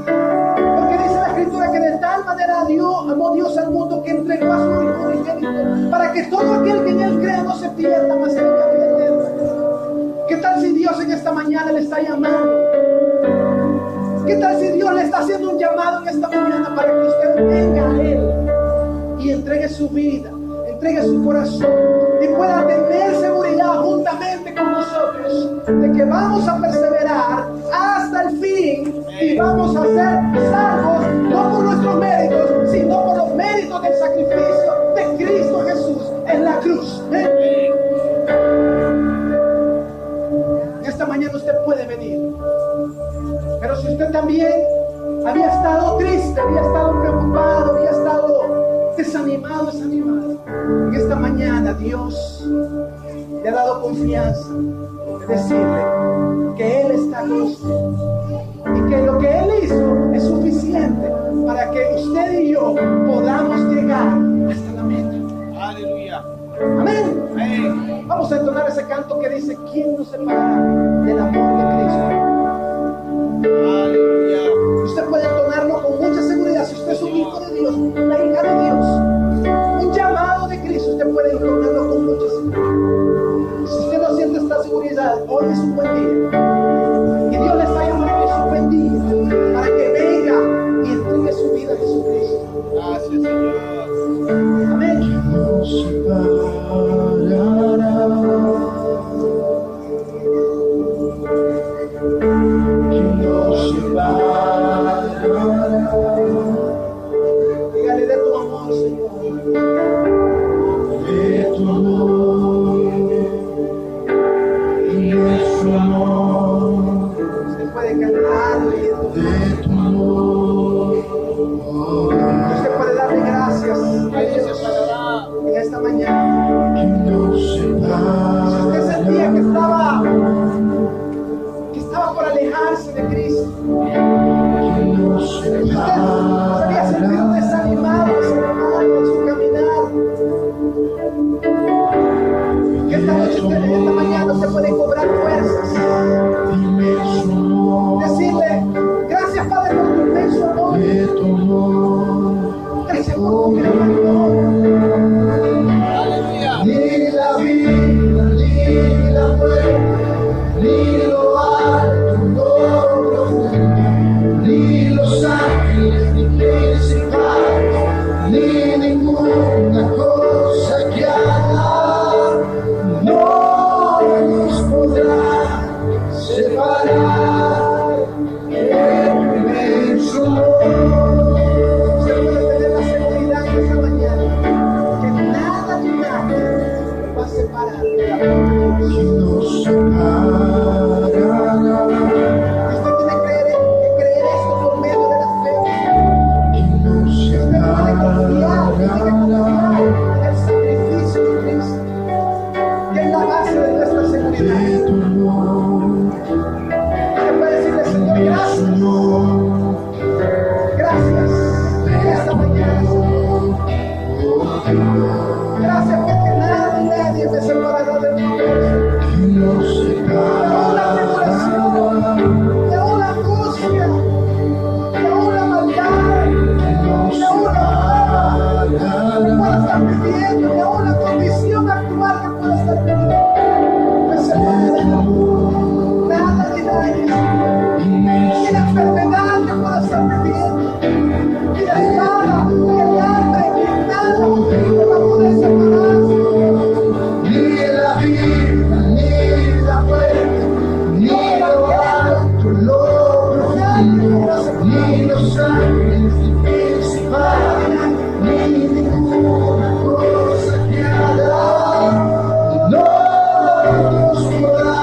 Porque dice la Escritura que de tal manera amó Dios al mundo que entregó a su Hijo unigénito, para que todo aquel que en Él crea no se pierda, mas tenga vida eterna. ¿Qué tal si Dios en esta mañana le está llamando? ¿Qué tal si Dios le está haciendo un llamado en esta mañana para que usted venga a Él y entregue su vida, entregue su corazón y pueda tener seguridad juntamente con nosotros de que vamos a perseverar hasta el fin y vamos a ser salvos no por nuestros méritos, sino por los méritos del sacrificio de Cristo Jesús en la cruz. Esta mañana usted puede venir, pero si usted también había estado triste, había estado preocupado, había estado desanimado, en esta mañana Dios le ha dado confianza de decirle que Él está con usted y que lo que Él hizo es suficiente para que usted y yo podamos llegar hasta la meta. Aleluya. Amén. Amén. Vamos a entonar ese canto que dice: ¿quién nos separará del amor de Cristo? Aleluya. Usted puede entonarlo con mucha seguridad. Si usted es un hijo de Dios, una hija de Dios, un llamado de Cristo, usted puede entonarlo con mucha seguridad. Si usted no siente esta seguridad, hoy es un buen día. Y Dios le está llamando, es un buen día para que venga y entregue su vida a Jesucristo. Gracias, Señor. Amén. Usted puede darle gracias a Dios en esta mañana. Si usted sentía que estaba por alejarse de Cristo, si usted se había sentido desanimado en su caminar, que esta noche, esta mañana usted puede cobrar fuerzas, decirle: gracias, Padre, por tu inmenso amor, gracias por tu gran amor. Ni la vida, ni la muerte, ni lo alto, lo profundo, ni los ángeles, ni principados, ni ninguna cosa que haga, no nos podrá separar de tu inmenso amor. Usted puede tener la seguridad en esta mañana que nada ni nadie va a separar de amor de Dios. Nos separará. Usted tiene que creer esto por medio de la fe. Usted puede confiar, tiene que confiar en el sacrificio de Cristo, que es la base de nuestra seguridad. Usted puede decirle: Señor, gracias. Gracias en esta mañana, Señor. Gracias porque nada ni nadie me separará de tu amor. De una tribulación, de una angustia, de una maldad, de una prueba que pueda estar viviendo, de una condición actual que pueda estar viviendo. Me separará nada ni nadie. Y la enfermedad que pueda estar viviendo, y la espada, y el hambre, nada me va a poder separar. Ni la vida, ni la muerte, ni lo alto, lo profundo, ni los ángeles, ni principados, ni ninguna cosa que haga, no nos podrá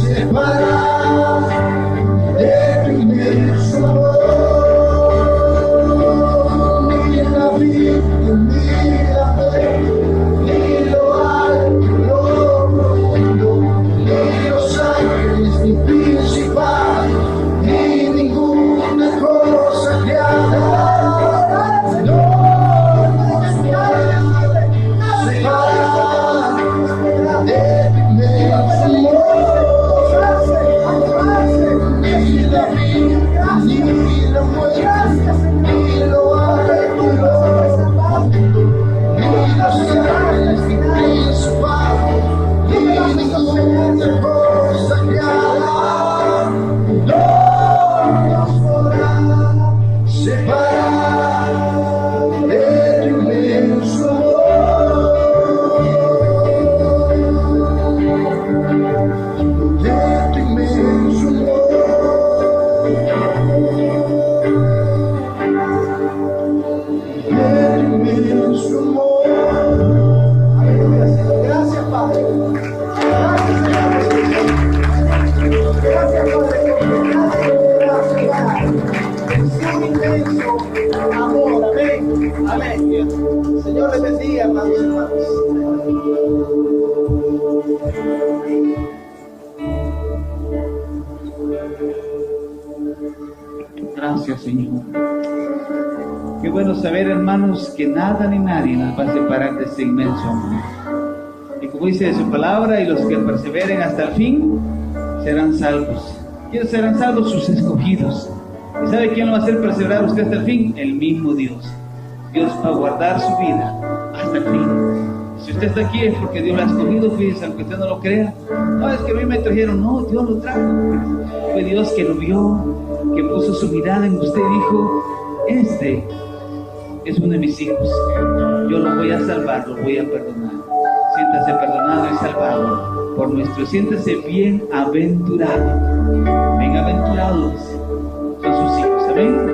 separar de tu inmenso amor. Ni la vida, ni la muerte, ni lo alto, lo profundo, ni los ángeles, ni principados, ni ninguna cosa que haga, no nos podrá separar de tu inmenso amor. Ni la vida, ni la muerte, ni lo alto, lo profundo, ni los ángeles, ni principados, ni ninguna cosa que haga, no nos podrá separar de tu inmenso amor. De tu inmenso amor. De tu inmenso amor. Aleluya, Señor. Gracias, Padre. Gracias, Señor. Gracias, Padre, porque nadie podrá separar su inmenso amor. Amén. Amén. Señor les bendiga, hermanos y hermanas. Gracias, Señor. Qué bueno saber, hermanos, que nada ni nadie nos va a separar de ese inmenso amor. Y como dice su palabra, y los que perseveren hasta el fin serán salvos. ¿Quiénes serán salvos? Sus escogidos. ¿Y sabe quién lo va a hacer perseverar usted hasta el fin? El mismo Dios. Dios va a guardar su vida hasta el fin. Si usted está aquí es porque Dios lo ha escogido, fíjese, aunque usted no lo crea. No, es que a mí me trajeron. No, Dios lo trajo. Fue Dios que lo vio, que puso su mirada en usted y dijo: este es uno de mis hijos. Yo lo voy a salvar, lo voy a perdonar. Siéntase perdonado y salvado por nuestro. Siéntase bienaventurado. Bienaventurados son sus hijos. Amén.